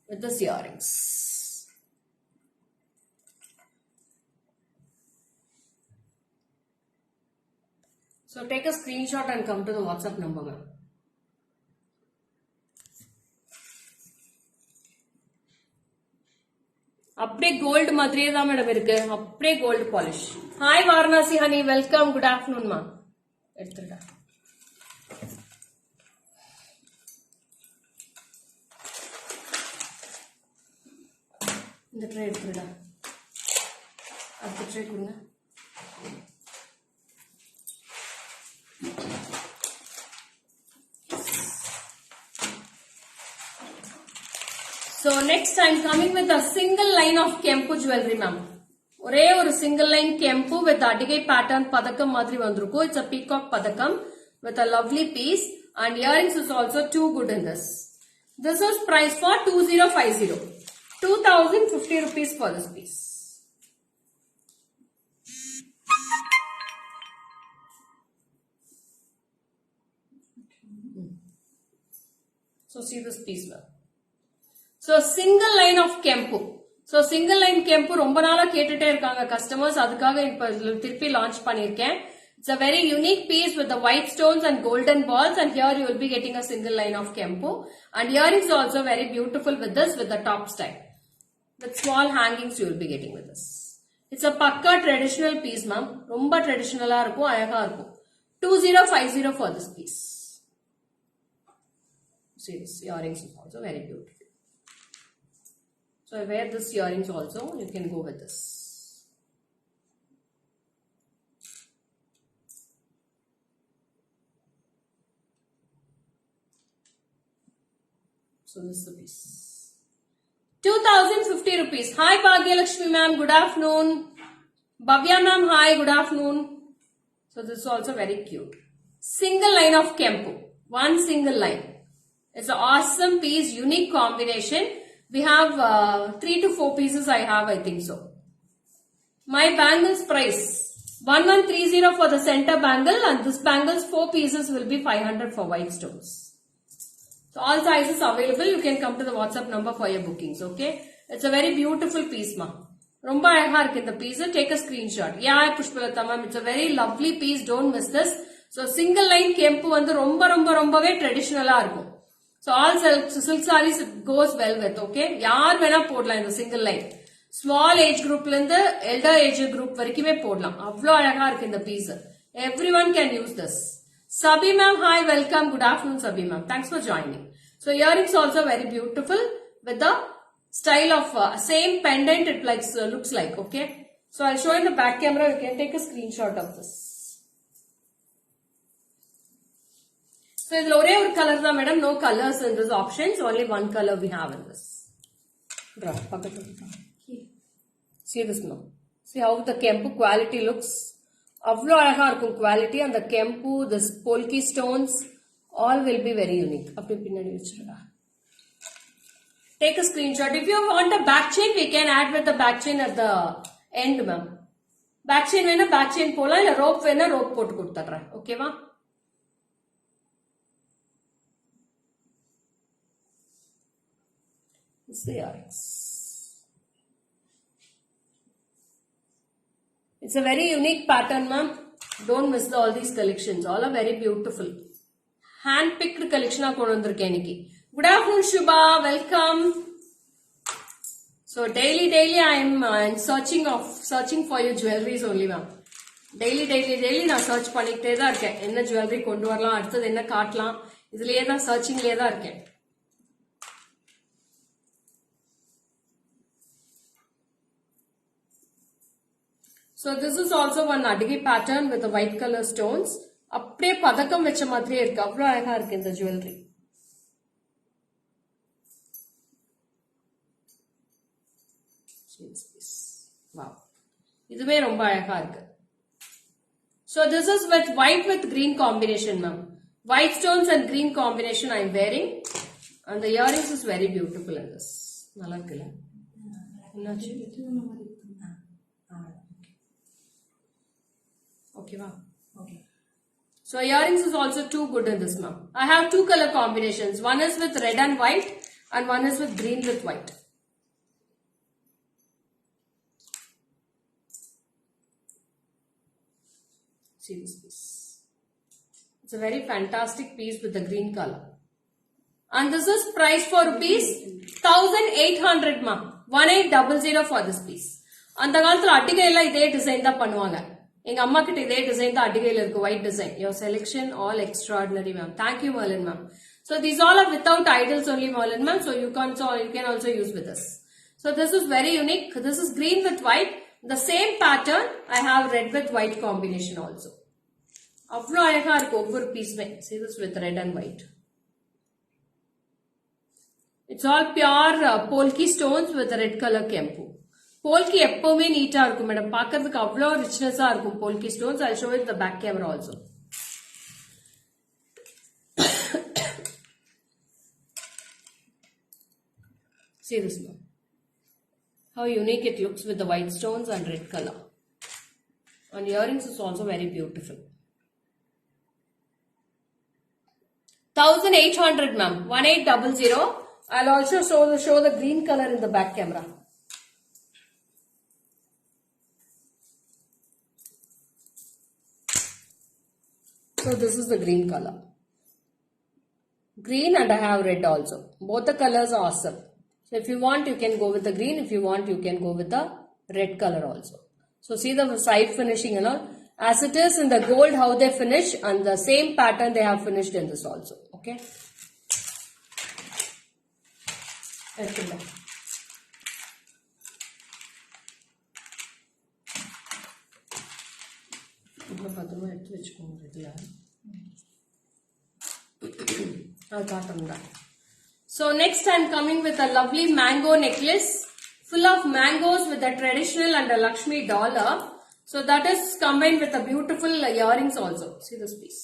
with this earrings. So take a screenshot and come to the WhatsApp number ma'am. அப்படியே கோல்டு மாதிரியே தான் மேடம் இருக்கு. அப்படியே gold polish. Hi Varanasi honey welcome. Good afternoon மா. எடுத்துடா இந்த ட்ரே எடுத்துடா. அடுத்த ட்ரே கொடுங்க. So next I am coming with a single line of Kempu jewelry ma'am. ஒரே ஒரு single line Kempu with அடிகை pattern பதக்கம் மாதிரி வந்திருக்கும். It's a peacock பதக்கம். with a lovely piece, and earrings is also too good in this. This is price for 2050. 2050 rupees for this piece. So see this piece well. So single line of Kempu. So single line Kempu ரொம்ப நாளா கேட்டுட்டே இருக்காங்க customers, அதுக்காக இப்ப திருப்பி launch பண்ணிருக்கேன். It's a very unique piece with the white stones and golden balls, and here you will be getting a single line of Kempu, and earrings are also very beautiful with this, with the top style. With small hangings you will be getting with this. It's a pakka traditional piece ma'am. ரொம்ப traditional இருக்கும், அழகா இருக்கும். 2050 for this piece. See this earrings is also very beautiful. So I wear this earrings also, you can go with this. So this is the piece. 2050 rupees. Hi Bhagyalakshmi ma'am, good afternoon. Bhavya ma'am, hi, good afternoon. So this is also very cute. Single line of Kempu. One single line. It's an awesome piece, unique combination. We have 3 to 4 pieces I have, I think so. My bangles price 1130 for the center bangle, and this bangles 4 pieces will be 500 for white stones. So all sizes available. You can come to the WhatsApp number for your bookings, okay? It's a very beautiful piece ma. Romba அழகா இருக்கு இந்த piece. Take a screenshot. Yeah, Pushpalatha ma'am, it's a very lovely piece. Don't miss this. So single line Kempu வந்து ரொம்பவே traditional-ஆ இருக்கும். So all silk sarees goes well with, okay? யார் வேணா போடலாம் இந்த single line. Small age groupல இருந்து elder age group வரைக்குமே போடலாம். அவ்வளவு அழகா இருக்கு இந்த piece. Everyone can use this. Sabi ma'am, hi, welcome. Good afternoon, Sabi ma'am. Thanks for joining. So earrings also very beautiful with the style of same pendant. It looks like, okay? So I'll show in the back camera. You can take a screenshot of this. So it's ஒரே ஒரு color தான் madam. No colors in this option. So only one color we have in this. See this now. See how the Kempu quality looks. அவ்வளோ அழகா இருக்கும் quality, and the Kempu, this polki stones, all will be very unique. அப்படி பின்னாடி வச்சிருக்கா. Take a screenshot. If you want a back chain, we can add with the back chain at the end, ma'am. Back chain வேணா back chain போலாம், இல்ல rope வேணா rope போட்டு கொடுத்துறேன். ஓகேவா? It's the earrings. It's a very unique pattern, ma'am. Don't miss all these collections. All are very beautiful. Hand-picked collection ஆ கொண்டு வந்திருக்கேன் இன்னைக்கு. Good afternoon, Shubha. Welcome. So daily I am searching for your jewelries only, ma'am. Daily நான் search பண்ணிக்கிட்டே தான் இருக்கேன். என்ன jewelry கொண்டு வரலாம், அடுத்தது என்ன காட்டலாம், இதுலயே தான் searchingலயே தான் இருக்கேன். So this is also one Adigi pattern with the white color stones. அப்படியே பதக்கம் வச்ச மாதிரியே இருக்கு. அவ்வளவு அழகா இருக்கு இந்த jewelry. Wow. இதுவே ரொம்ப அழகா இருக்கு. So this is with white with green combination, ma'am. White stones and green combination I am wearing, and the earrings is very beautiful in this. நல்லா இருக்குல்ல? என்னாச்சு? Okay, wow. Okay. So earrings is also too good in this, ma'am. I have 2 color combinations. One is with red and white, and one is with green with white. See this piece. It's a very fantastic piece with the green color. And this is priced for rupees 1800, ma'am. 1800 for this piece. அந்த காலத்துல அட்டிகையில இதே design தான் பண்ணுவாங்க. எங்க அம்மா கிட்ட இதே design தான் அடிகையில இருக்கு, white design. Your selection all extraordinary, ma'am. Thank you, Merlin, ma'am. So these all are without idles only, Merlin, ma'am. So you can also use with this. So this is very unique. This is green with white. The same pattern I have red with white combination also. அவ்வளோ அழகா இருக்கு ஒவ்வொரு பீஸ்மே. See this with red and white. It's all pure polki stones with red color Kempu. Polki எப்பவுமே நீட்டா இருக்கும் madam, பார்க்கிறதுக்கு அவ்வளோ ரிச்னஸா இருக்கும் polki stones. I'll show it the back camera also. See this one. How unique it looks with the white stones and red color. And earrings is also very beautiful. 1800 ma'am. 1800. I'll also show the green color in the back camera. So this is the green color. Green, and I have red also. Both the colors are awesome. So if you want, you can go with the green. If you want, you can go with the red color also. So see the side finishing and all. As it is in the gold, how they finish, and the same pattern they have finished in this also. Okay. So next I am coming with a lovely mango necklace full of mangoes with a traditional and a Lakshmi dollar. So that is combined with a beautiful earrings also. See this piece.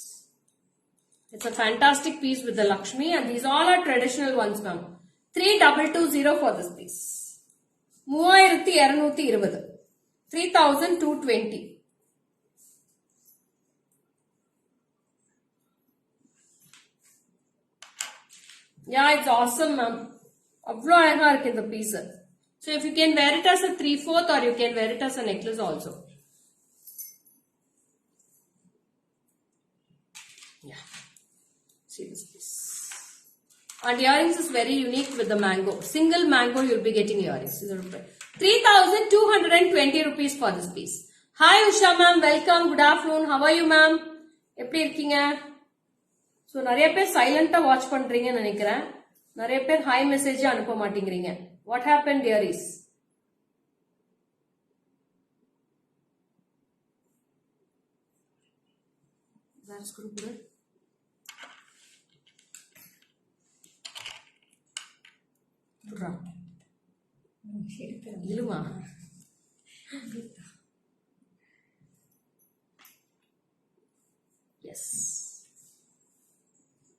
It's a fantastic piece with the Lakshmi, and these all are traditional ones, ma'am. 3220 for this piece. 3220. 3220. Yeah, it's awesome, ma'am. Avlo alega irukku the piece. So if you can wear it as a 3/4 or you can wear it as a necklace also. Yeah. See this piece. And earrings is very unique with the mango. Single mango you'll be getting earrings. 3220 rupees for this piece. Hi Usha ma'am, welcome. Good afternoon. How are you ma'am? எப்படி இருக்கீங்க? So நிறைய பேர் சைலண்டா watch பண்றீங்கன்னு நினைக்கிறேன். நிறைய பேர் hi message அனுப்ப மாட்டேங்கிறீங்க. What happened dearies? That's good. Iluma. Yes.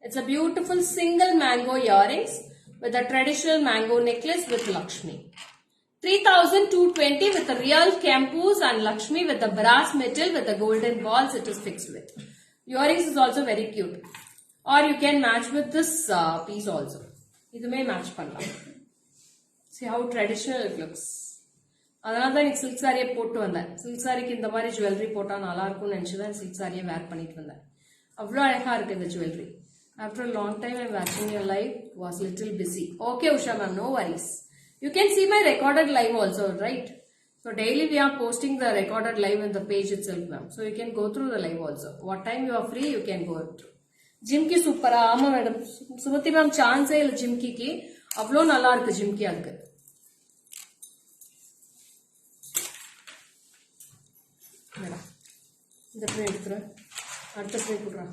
It's a beautiful single mango earrings with a traditional mango necklace with Lakshmi. 3220 with the real Kempus and Lakshmi with the brass metal with the golden balls it is fixed with. Earrings is also very cute. Or you can match with this piece also. Idume match pannalam. See how traditional it looks. அதனால தான் எனக்கு silk சாரியை போட்டு வந்தேன். Silk சாரிக்கு இந்த மாதிரி jewellery போட்டா நல்லா இருக்கும்னு நினைச்சுதான் சில்க் சாரியை வேர் பண்ணிட்டு வந்தேன். அவ்வளோ அழகா இருக்கு இந்த jewellery. After a long time I'm watching your live, was little busy. Okay Usha ma'am, no worries. You can see my recorded live also, right? So daily we are posting the recorded live in the page itself ma'am. So you can go through the live also. What time you are free, you can go through. Jimki super, ஆமா madam. Sumathi ma'am சான்ஸே இல்ல ஜிம்கிக்கு. அவ்வளோ நல்லா இருக்கு ஜிம்கி அதுக்கு. இந்த tray எடுத்துறேன். அடுத்த ட்ரே போடுறேன்.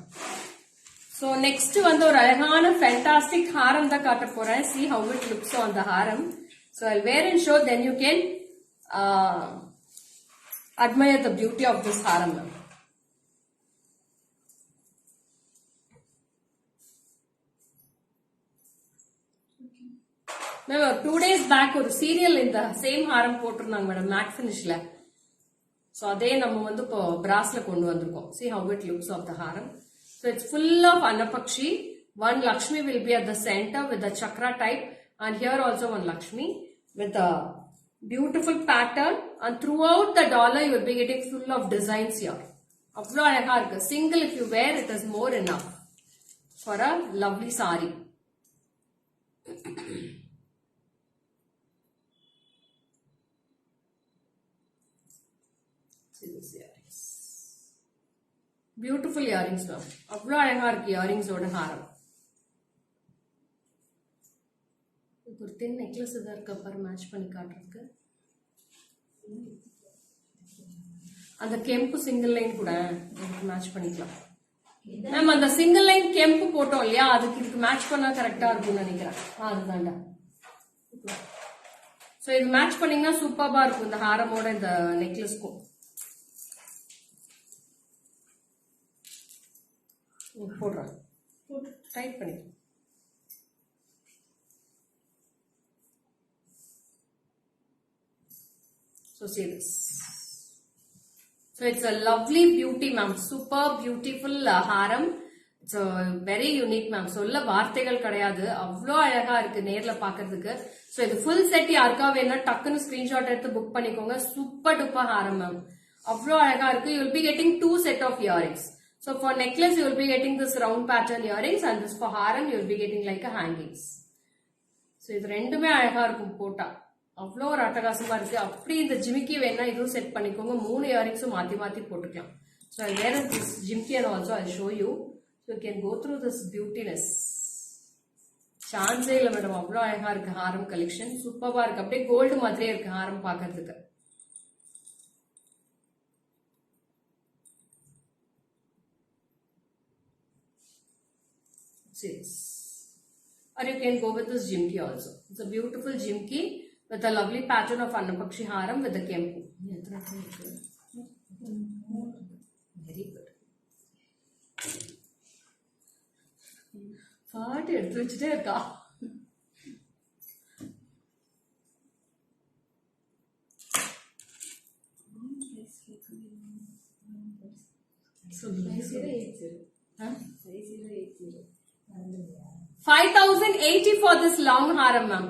So next வந்து ஒரு அழகான fantastic ஹாரம் தான் காட்ட போறேன். See how it looks on the Haram. So I'll wear and show, then you can admire the beauty of this Haram. Ma'am 2 days back ஒரு சீரியல் இந்த சேம் ஹாரம் போட்டிருந்தாங்க மேடம் மேட் ஃபினிஷ்ல. So அதே நம்ம வந்து இப்போ பிராஸ்ல கொண்டு வந்திருக்கோம். See how it looks of the Haram. So it's full of Annapakshi. One Lakshmi will be at the center with the chakra type, and here also one Lakshmi with a beautiful pattern, and throughout the dollar you will be getting full of designs here. Avlo alaga irukku. Single if you wear it is more enough for a lovely sari. See this earrings. Beautiful earrings ma'am. Avlo alaga irukku earrings oda haram. ஒரு thin necklace இதா இருக்க பாரு match பண்ணி காட்டுறதுக்கு. அந்த கெம்பு single line கூட match பண்ணிக்கலாம். Ma'am அந்த சிங்கிள் லைன் கெம்பு போட்டோம் இல்லையா, அதுக்கு இதுக்கு மேட்ச் பண்ணா கரெக்டா இருக்கும்னு நினைக்கிறேன். அதுதான்டா. சோ இது மேட்ச் பண்ணீங்கன்னா சூப்பர்பா இருக்கும் இந்த ஹாரமோட இந்த நெக்லஸ்க்கும். போடுறேன். டைட் பண்ணி So see this. So it's a lovely beauty, ma'am. Super beautiful haram. It's a very unique, ma'am. சொல்ல வார்த்தைகள் கிடையாது, அவ்வளோ அழகா இருக்கு நேர்ல பாக்குறதுக்கு. So இது full set யாருக்கா வேணா டக்குன்னு ஸ்கிரீன்ஷாட் எடுத்து புக் பண்ணிக்கோங்க. சூப்பர் டூப்பர் ஹாரம், மேம். அவ்வளோ அழகா இருக்கு. You will be getting 2 set of earrings. So for necklace you will be getting this round pattern earrings, and this for haram you will be getting like a hangings. So இது ரெண்டுமே அழகா இருக்கும் போட்டா. அவ்வளோ ஒரு அட்டகாசமா இருக்கு. அப்படி இந்த ஜிமிக்கி வேணா இதுவும் செட் பண்ணிக்கோங்க. 3 இயரிங்ஸும் மாத்தி மாத்தி போட்டுக்கலாம். So I'll wear this jimki and also I'll show you. So you can go through this beautiness. சான்ஸே இல்ல மேடம், அவ்வளோ அழகா இருக்கு ஹாரம் கலெக்ஷன். சூப்பரா இருக்கு. அப்படியே கோல்டு மாதிரியே இருக்கு ஹாரம் பாக்குறதுக்கு. Or you can go with this jimki also. It's a beautiful jimki with a lovely pattern of Annapakshi haram with the kempu. Very good. Part எடுத்து வச்சிட்டே இருக்கா. Huh? 5080 for this long haram, ma'am.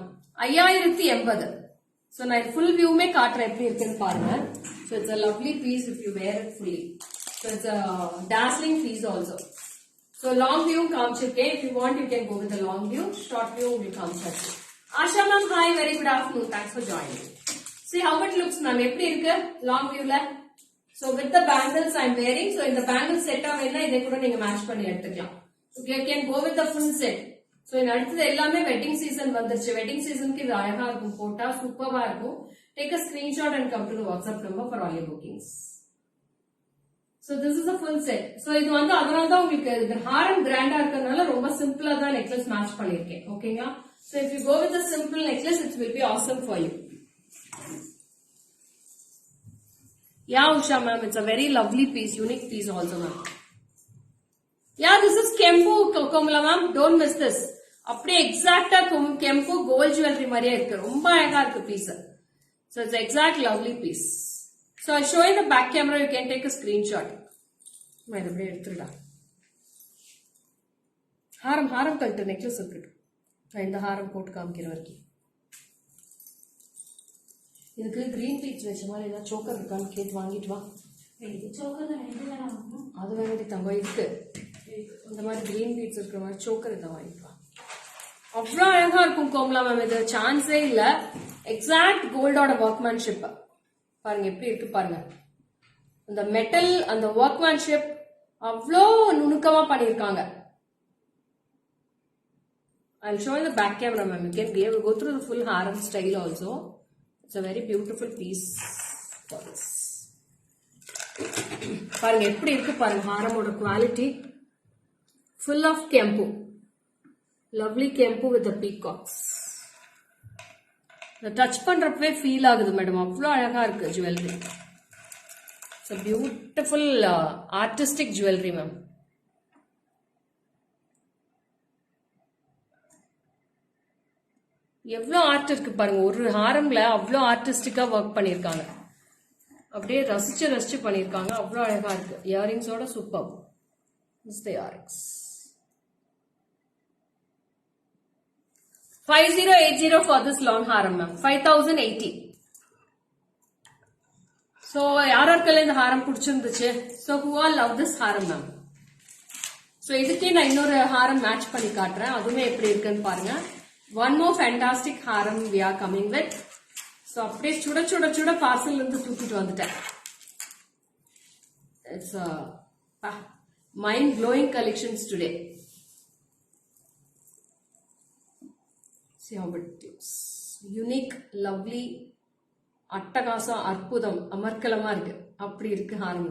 5080. So நான் full view மே காட்டுறேன் எப்படி இருக்குன்னு பாருங்க. So it's a lovely piece if you wear it fully. So it's a dazzling piece also. So long view காமிச்சிருக்கேன். If you want you can go with the long view. Short view will காமிச்சாச்சு. Asha ma'am, hi, very good afternoon. Thanks for joining. See how it looks, ma'am. எப்படி இருக்கு long view ல? So with the bangles I'm wearing. So இந்த bangles set வேணா இதை கூட நீங்க match பண்ணி எடுத்துக்கலாம். So you can go with the full set. So in அடுத்தது எல்லாமே வெட்டிங் சீசன் வந்துருச்சு. வெட்டிங் சீசனுக்கு இது அழகா இருக்கும், போட்டா சூப்பரா இருக்கும். Take a screenshot and come to the WhatsApp number for all your bookings. So this is a full set. So இது வந்து அதனால தான் உங்களுக்கு இந்த ஹாரம் கிராண்டா இருக்கறனால ரொம்ப சிம்பிளா தான் நெக்லஸ் மேட்ச் பண்ணிருக்கேன். ஓகேங்களா? So if you go with a simple necklace it will be awesome for you. Yeah, Usha ma'am, it's a very lovely piece, unique piece also, ma'am. Yeah, this is Kempu Kokomala, ma'am. Don't miss this. அப்படியே எக்ஸாக்ட்டா கெம்பு gold jewellery மாதிரியே இருக்கு. ரொம்ப அழகா இருக்கு piece. So it's exact lovely piece. So I'll show you the back camera. You can take a screenshot. நான் அப்படியே எடுத்துடலாம். ஹாரம் கழட்டு, necklace இருக்கு. நான் இந்த ஹாரம் போட்டு காமிக்கிற வரைக்கும். இதுக்கு கிரீன் பீச் வச்ச மாதிரி ஏதாவது சோக்கர் இருக்கான்னு கேட்டு வாங்கிட்டு வா. அது வேண்டி தங்கம் இருக்கு. இந்த மாதிரி கிரீன் பீட்ஸ் இருக்கிற மாதிரி சோக்கர் இதை வாங்கிட்டு வா. அவ்வளோ அழகா இருக்கும் கோமலா மேம். இது சான்ஸே இல்ல. எக்ஸாக்ட் கோல்டோட ஒர்க்மேன்ஷிப் பாருங்க எப்படி இருக்கு பாருங்க. அந்த மெட்டல் அந்த ஒர்க்மேன்ஷிப் அவ்வளோ நுணுக்கமா பண்ணிருக்காங்க. I'll show you the back camera, ma'am. You can go through the full haram style also. It's a very beautiful piece for this. பாருங்க எப்படி இருக்கு பாருங்க ஹாரமோட quality. Full of kempu. Lovely kempu with the peacocks. Touch பண்றப்பவே feel ஆகுது madam. அவ்வளோ அழகா இருக்கு jewellery. It's a beautiful artistic jewelry, ma'am. எவ்வளோ ஆர்ட் இருக்கு பாருங்க. ஒரு ஹாரம்ல அவ்வளோ ஆர்டிஸ்டிக்கா ஒர்க் பண்ணிருக்காங்க. அப்படியே ரசிச்சு பண்ணிருக்காங்க. அவ்வளோ அழகா இருக்கு. இயரிங்ஸோட super. This is the earrings. 5080 for this long haram, ma'am. 5080. So யாராருக்கெல்லாம் இந்த ஹாரம் பிடிச்சிருந்துச்சு? So who all love this haram, ma'am? So இதுக்கே நான் இன்னொரு ஹாரம் மேட்ச் பண்ணி காட்டுறேன். அதுவுமே எப்படி இருக்குன்னு பாருங்க. One more fantastic haram we are coming with. So அப்படியே சுட பார்சல் இருந்து தூக்கிட்டு வந்துட்டேன். It's a mind blowing collections today. See how it looks. Unique, lovely, அட்டகாசம், அற்புதம், அமர்க்கலமா இருக்கு. அப்படி இருக்கு ஹாரம்.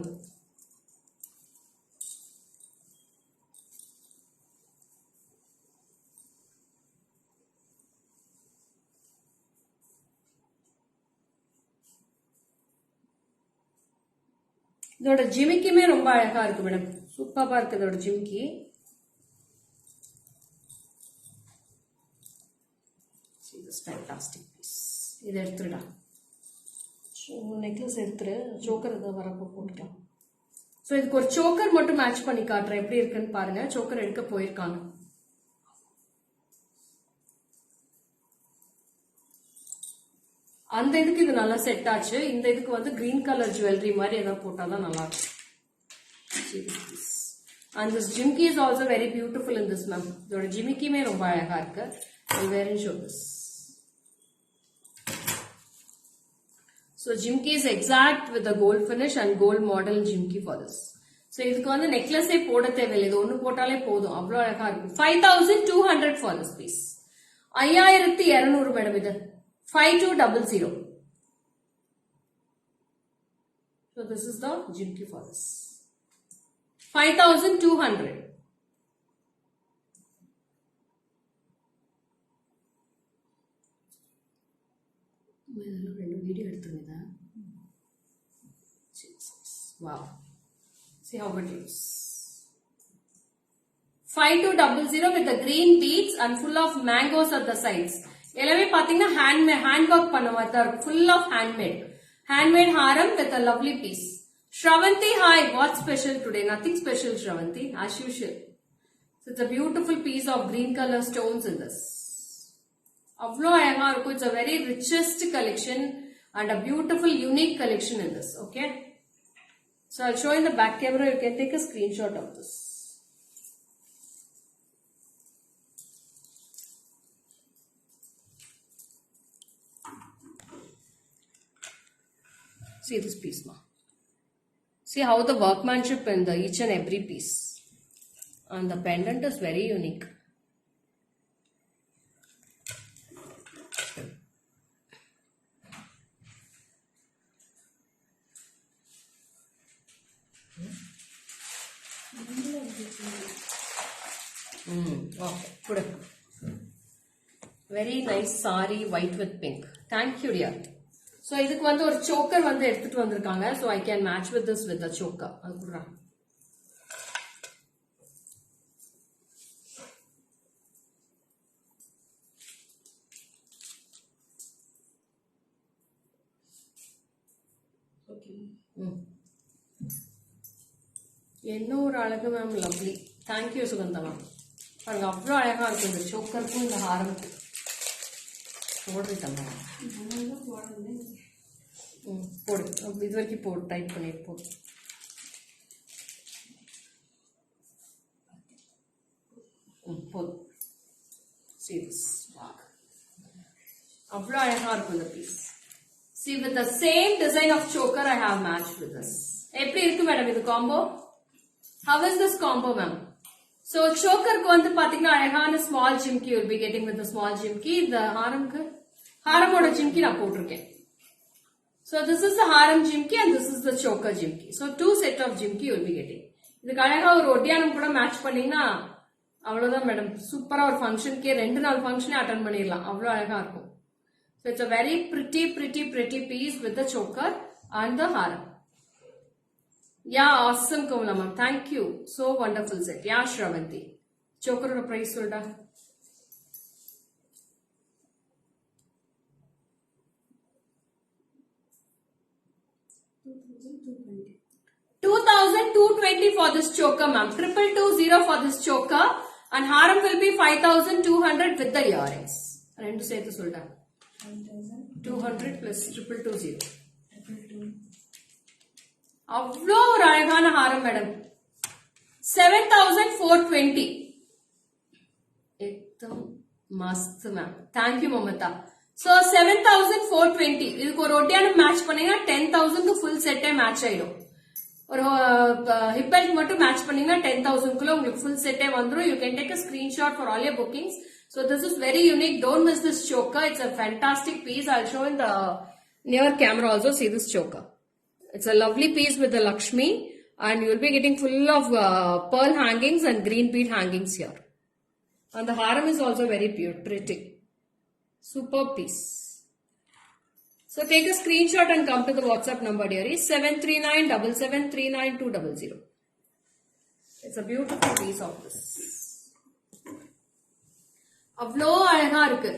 இதோட ஜிமிக்கிமே ரொம்ப அழகா இருக்கு மேடம். சூப்பரா இருக்கு இதோட ஜிமிக்கி. See this fantastic piece. இதை எடுத்துடா. நெக்லஸ் எடுத்துரு சோக்கர் இதை வரப்போ போட்டுக்கலாம். ஸோ இதுக்கு ஒரு சோக்கர் மட்டும் மேட்ச் பண்ணி காட்டுறேன் எப்படி இருக்குன்னு பாருங்க. சோக்கர் எடுக்க போயிருக்காங்க. அந்த இதுக்கு இது நல்லா செட் ஆச்சு. இந்த இதுக்கு வந்து கிரீன் கலர் ஜுவல்லரி மாதிரி ஏதாவது போட்டாதான் நல்லா இருக்கும். And this jimki is also very beautiful in this ma'am. இதோட ஜிமிக்கியுமே ரொம்ப அழகா இருக்கு. I'll wear and show this. So jimki is exact with the gold finish and gold model jimki for this. So இதுக்கு வந்து நெக்லஸே போட தேவையில்லை. இது ஒண்ணு போட்டாலே போதும். அவ்வளவு அழகா இருக்கும். 5200 for this piece. 5200 மேடம் இது. 5200. So this is the jimki for this. 5200. Wow. See how it looks. 5200 with the green beads and full of mangoes at the sides. எல்லாமே பாத்தீங்கன்னா hand work பண்ண மாதிரி இருக்கும். Full of handmade haram with a lovely piece. Shravanti, hi. What's special today? Nothing special, Shravanti, as usual. So it's a beautiful piece of green color stones in this. Avlo ayanga irukku. It's a very richest collection and a beautiful unique collection in this. Okay. So I'll show in the back camera. You can take a screenshot of this. See this piece now. See how the workmanship in the each and every piece. And the pendant is very unique. Okay, good. Very nice sari, white with pink. Thank you, dear. So இதுக்கு வந்து ஒரு choker வந்து எடுத்துட்டு வந்திருக்காங்க. So I can match with this with the choker. அதுக்குறா. Okay. என்ன ஒரு அழகு ma'am, lovely. Thank you Sugandha ma'am. பாருங்க அவ்வளவு அழகா இருக்கு இந்த chokerக்கும் இந்த ஹாரமுக்கும். போடுறது தந்தா. போடு இது வரைக்கும் போடு டைட் பண்ணிட்டு போடு. போதும். See this. அவ்வளோ அழகா இருக்கும் இந்த piece. See with the same design of choker I have matched with this. எப்படி இருக்கு மேடம் இது combo? How is this combo ma'am? So chokerக்கு வந்து பாத்தீங்கன்னா அழகான small jimki you will be getting with the small jimki. இந்த ஹாரமோட jimki நான் போட்டிருக்கேன். So this is the haram jimki and this is the choker jimki. So two set of jimki you will be getting. இதுக்கு அழகா ஒரு ஒட்டியானம் கூட match பண்ணீங்கன்னா அவ்வளவுதான் madam. சூப்பரா ஒரு ஃபங்க்ஷனுக்கே 2 நாள் ஃபங்க்ஷனே அட்டெண்ட் பண்ணிடலாம். அவ்வளவு அழகா இருக்கும். So it's a very pretty piece with the choker and the haram. Yeah, awesome Kamala ma'am. Thank you. So wonderful set. Yeah, Shravanti. Choker oda price solda. 2220 for this choker ma'am. 2220 for this choker and haram will be 5200 with the earrings. Rendu sethu solda. 200 plus 2220. அவ்வளோ ஒரு அழகான ஹாரம் madam. 7420. एकदम मस्त ma'am. Thank you Mamta. So 7420. இதுக்கு ஒரு ஒட்டியானம் match பண்ணீங்கன்னா 10,000 க்கு full செட்டே மேட்ச் ஆயிடும். ஒரு ஹிப் பெல்ட் மட்டும் மேட்ச் பண்ணீங்கன்னா 10,000 குள்ள உங்களுக்கு ஃபுல் செட்டே வந்துரும். You can take a screenshot for all your bookings. So this is very unique. Don't miss this choker. It's a fantastic piece. I'll show in the near camera also. See this choker. It's a lovely piece with the Lakshmi and you will be getting full of pearl hangings and green bead hangings here. And the haram is also very pretty. Superb piece. So take a screenshot and come to the WhatsApp number dearie. 73977392200. It's a beautiful piece of this. Avlo அழகா இருக்கு.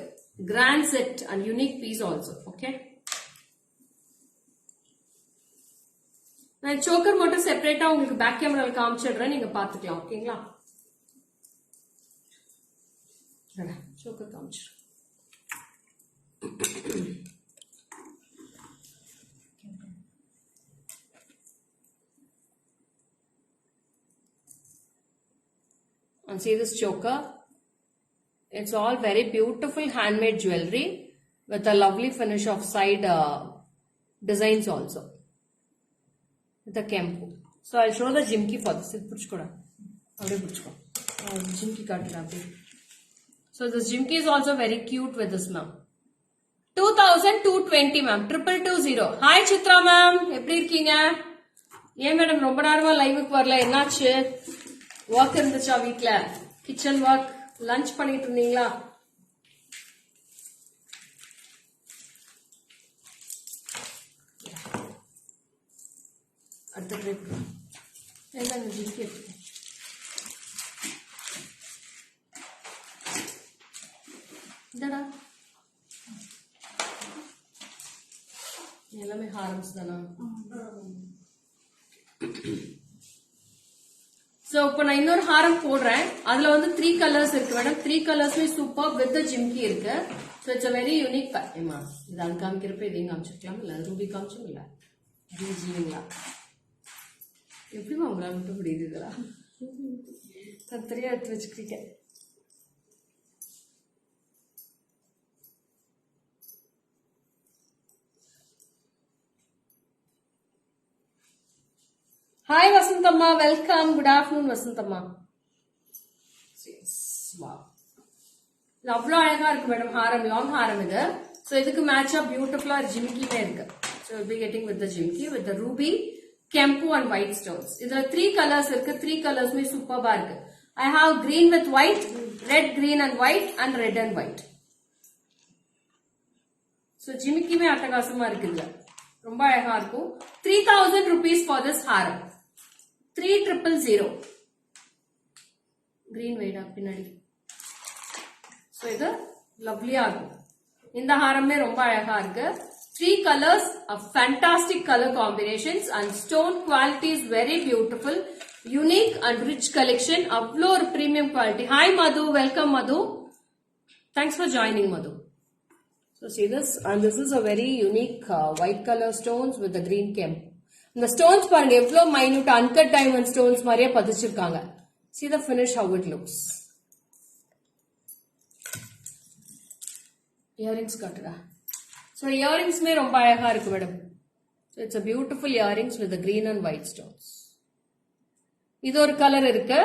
Grand set and unique piece also. Okay. நான் choker மட்டும் செப்பரேட்டா உங்களுக்கு back கேமரால காமிச்சிடுறேன், நீங்க பாத்துக்கலாம். ஓகேங்களா? சோக்கர் காமிச்சிடுறேன். And see this choker. It's all very beautiful handmade jewelry with a lovely finish of side designs also. With a kempu. So I'll show the jimki for this. Jimki cut. So this jimki is also very cute with this ma'am. 2220 ma'am. 2220. Hi Chitra ma'am. எப்படி இருக்கீங்க? ஏன் madam ரொம்ப நேரமா லைவுக்கு வரல, என்னாச்சு? Work இருந்துச்சா வீட்ல? கிச்சன் ஒர்க், லஞ்ச் பண்ணிட்டு இருந்தீங்களா? அடுத்த ட்ரிப் என்னங்க ஜிக்கி இதடா எல்லாமே ஹாரம்ஸ் தானா? சோ இப்போ நான் இன்னொரு ஹாரம் போடுறேன். அதுல வந்து 3 கலர்ஸ் இருக்கு மேடம். 3 கலர்ஸ்மே சூப்பர் வித் ஜிம்கி இருக்கு. So it's a very unique pattern. இது அது காமிக்கிறப்ப இதையும் காமிச்சிருக்கலாம், இல்ல ரூபி காமிச்சும் இல்ல ஜீவிங்களா? எப்படிமா உங்களால மட்டும் முடியுது இதெல்லாம்? தத்தரியா எடுத்து வச்சுக்கிறீங்க. Hi Vasantamma, welcome. Good afternoon Vasantamma. Yes, wow. இது அவ்வளோ அழகா இருக்கு மேடம். ஹாரம், லாங் ஹாரம் இது. ஸோ இதுக்கு மேட்சா பியூட்டிஃபுல்லா ஜிமிக்கியுமே இருக்கு. So will be getting with the jimikki with the ruby, kempu and white stones. இதுல 3 கலர்ஸ் இருக்கு. 3 கலர்ஸ்மே சூப்பர்பா இருக்கு. I have green with white, red, green and white and red and white. So ஜிமிக்கியுமே அட்டகாசமா இருக்குல்ல, ரொம்ப அழகா இருக்கும். 3000 rupees for this Haram. 3000. Green வைடா பின்னாடி. சோ இது லவ்லியா இருக்கும். இந்த ஹாரமே ரொம்ப அழகா இருக்கு. 3 colors, a fantastic color combinations and stone quality is very beautiful, unique and rich collection. Avlo or premium quality. Hi Madhu, welcome Madhu. Thanks for joining Madhu. So see this, and this is a very unique white color stones with the green kemp. இந்த stones பாருங்க எவ்வளவு minute uncut diamond stones மாதிரியே பதிச்சிருக்காங்க. See the finish how it looks. Earrings காட்டுறா. So earrings மே ரொம்ப அழகா இருக்கு madam. So it's a beautiful earrings with the green and white stones. இது ஒரு கலர் இருக்கு,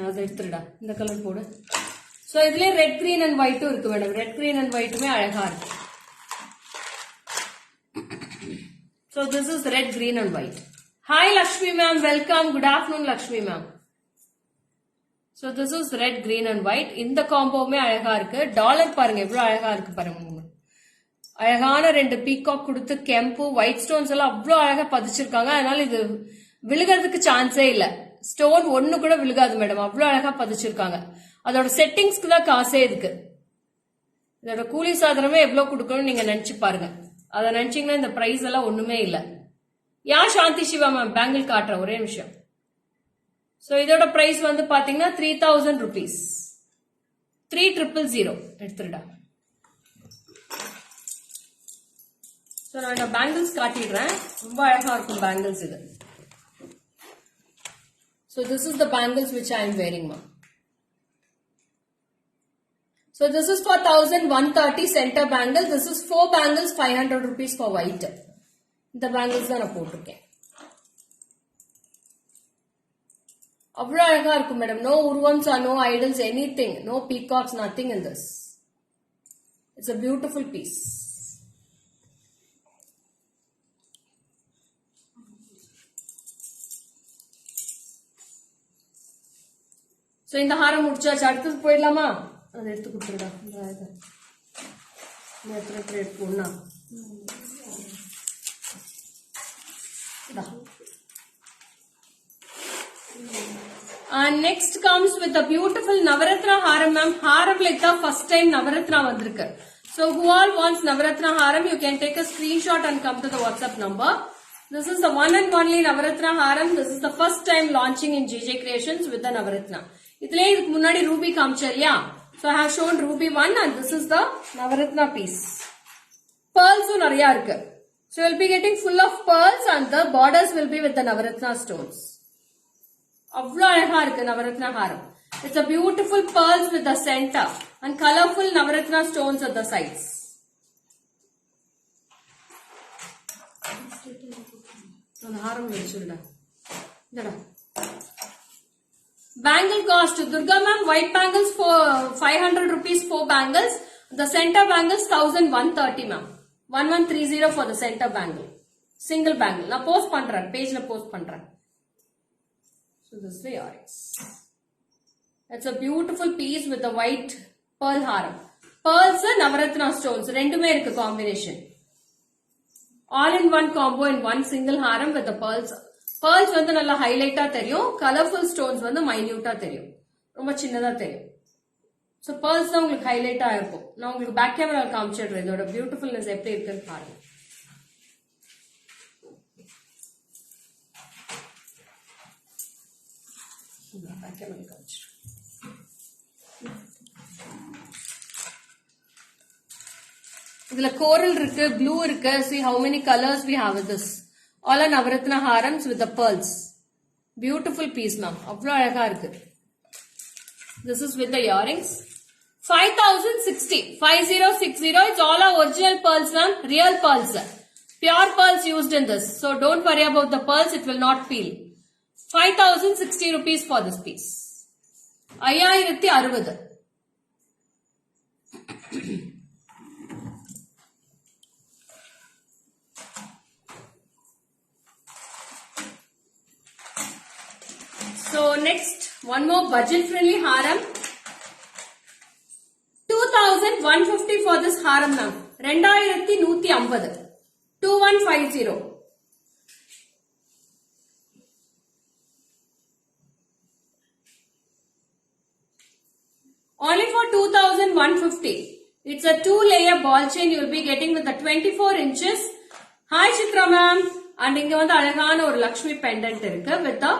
அதை எடுத்துடா, இந்த கலர் போடு. So இதுலயே ரெட், கிரீன் அண்ட் ஒயிட்டும் இருக்கு மேடம். ரெட், கிரீன் அண்ட் ஒயிட்டுமே அழகா இருக்கு. So this is red, green and white. Hi Lakshmi ma'am, welcome. Good afternoon Lakshmi ma'am. So this is red, green and white. இந்த காம்போவுமே அழகா இருக்கு. Dollar பாருங்க எவ்வளவு அழகா இருக்கு பாருங்க. அழகான 2 பீகாக் கொடுத்து கெம்பு, ஒயிட் ஸ்டோன்ஸ் எல்லாம் அவ்வளவு அழகா பதிச்சிருக்காங்க. அதனால இது விழுகிறதுக்கு சான்ஸே இல்ல. ஸ்டோன் ஒண்ணு கூட விழுகாது மேடம். அவ்வளவு அழகா பதிச்சிருக்காங்க. அதோட செட்டிங்ஸ்க்கு தான் காசே இருக்கு. இதோட கூலி சாதனமே எவ்வளவு கொடுக்கணும்னு நீங்க நினைச்சு பாருங்க. அதை நினைச்சீங்கன்னா இந்த பிரைஸ் எல்லாம் ஒண்ணுமே இல்ல. யார் சாந்தி சிவா மேம் பேங்கிள் காட்டுற ஒரே நிமிஷம். சோ இதோட பிரைஸ் வந்து பாத்தீங்கன்னா 3000 rupees. 3000 எடுத்துடா. சோ நான் பேங்கிள்ஸ் காட்டிடுறேன். ரொம்ப அழகா இருக்கும் பேங்கிள்ஸ் இது. So this is the bangles which I am wearing ma'am. So this is for 1130 center bangle. This is 4 bangles 500 rupees for white. The bangles தான் நான் போட்டிருக்கேன். அவ்வளவு அழகா இருக்கும் madam. No urvams or no idols, anything. No peacocks, nothing in this. It's a beautiful piece. So இந்த ஹாரம் முடிச்சாச்சு. அடுத்தது போயிடலாமா? அதை எடுத்து கொடுத்துருடா. எடுத்து ஒண்ணா next comes with a beautiful Navaratna haram ma'am. Haram like the first time Navaratna vandirukku. So who all wants Navaratna haram, you can take a screenshot and come to the WhatsApp number. This is the one and only Navaratna Haram. This is the first time launching in GJ Creations with the Navaratna. Ithle idukku munadi ruby kamchaliya. So I have shown ruby one and this is the Navaratna piece. Pearls nariya irukku. So you will be getting full of pearls and the borders will be with the Navaratna stones. Avlo alaga irukku Navaratna Haram. It's a beautiful pearls with the center and colorful Navaratna stones at the sides. Bangle cost, Durga ma'am, white bangles for 500 rupees 4 bangles. The center bangles 1130 ma'am. 1130 for the center bangle. Single bangle. Na post pandra, page na post pandra. So this is the earrings. It's a beautiful piece with the white pearl haram. Pearls and Navaratna stones. Rendume irukku combination. All in one combo in one single haram with the pearls. Pearls வந்து நல்ல ஹைலைட்டா தெரியும். Colourful stones வந்து மைன்யூட்டா தெரியும். ரொம்ப சின்னதா தெரியும். So pearls தான் உங்களுக்கு ஹைலைட்டா இருக்கும். நான் உங்களுக்கு பேக் கேமரா காமிச்சிடுறேன். இதோட பியூட்டிஃபுல்னஸ் எப்படி இருக்குன்னு பாருங்க. பேக் கேமரா காமிச்சிடுறேன். இதுல coral இருக்கு, blue இருக்கு. See how many colors we have with this. All are Navaratna harams with the pearls. Beautiful piece ma'am. அவ்வளவு அழகா இருக்கு. This is with the earrings. 5060. 5060. It's all our original pearls ma'am. Real pearls. Pure pearls used in this. So don't worry about the pearls. It will not peel. 5060 rupees for this piece. 5060. So next, one more budget friendly haram. 2150 for this haram ma'am. 2150. 2150. Only for 2150. It's a 2-layer ball chain you will be getting with the 24 inches. Hi Chitra ma'am. And inga vandu alagana or Lakshmi pendant irukku with the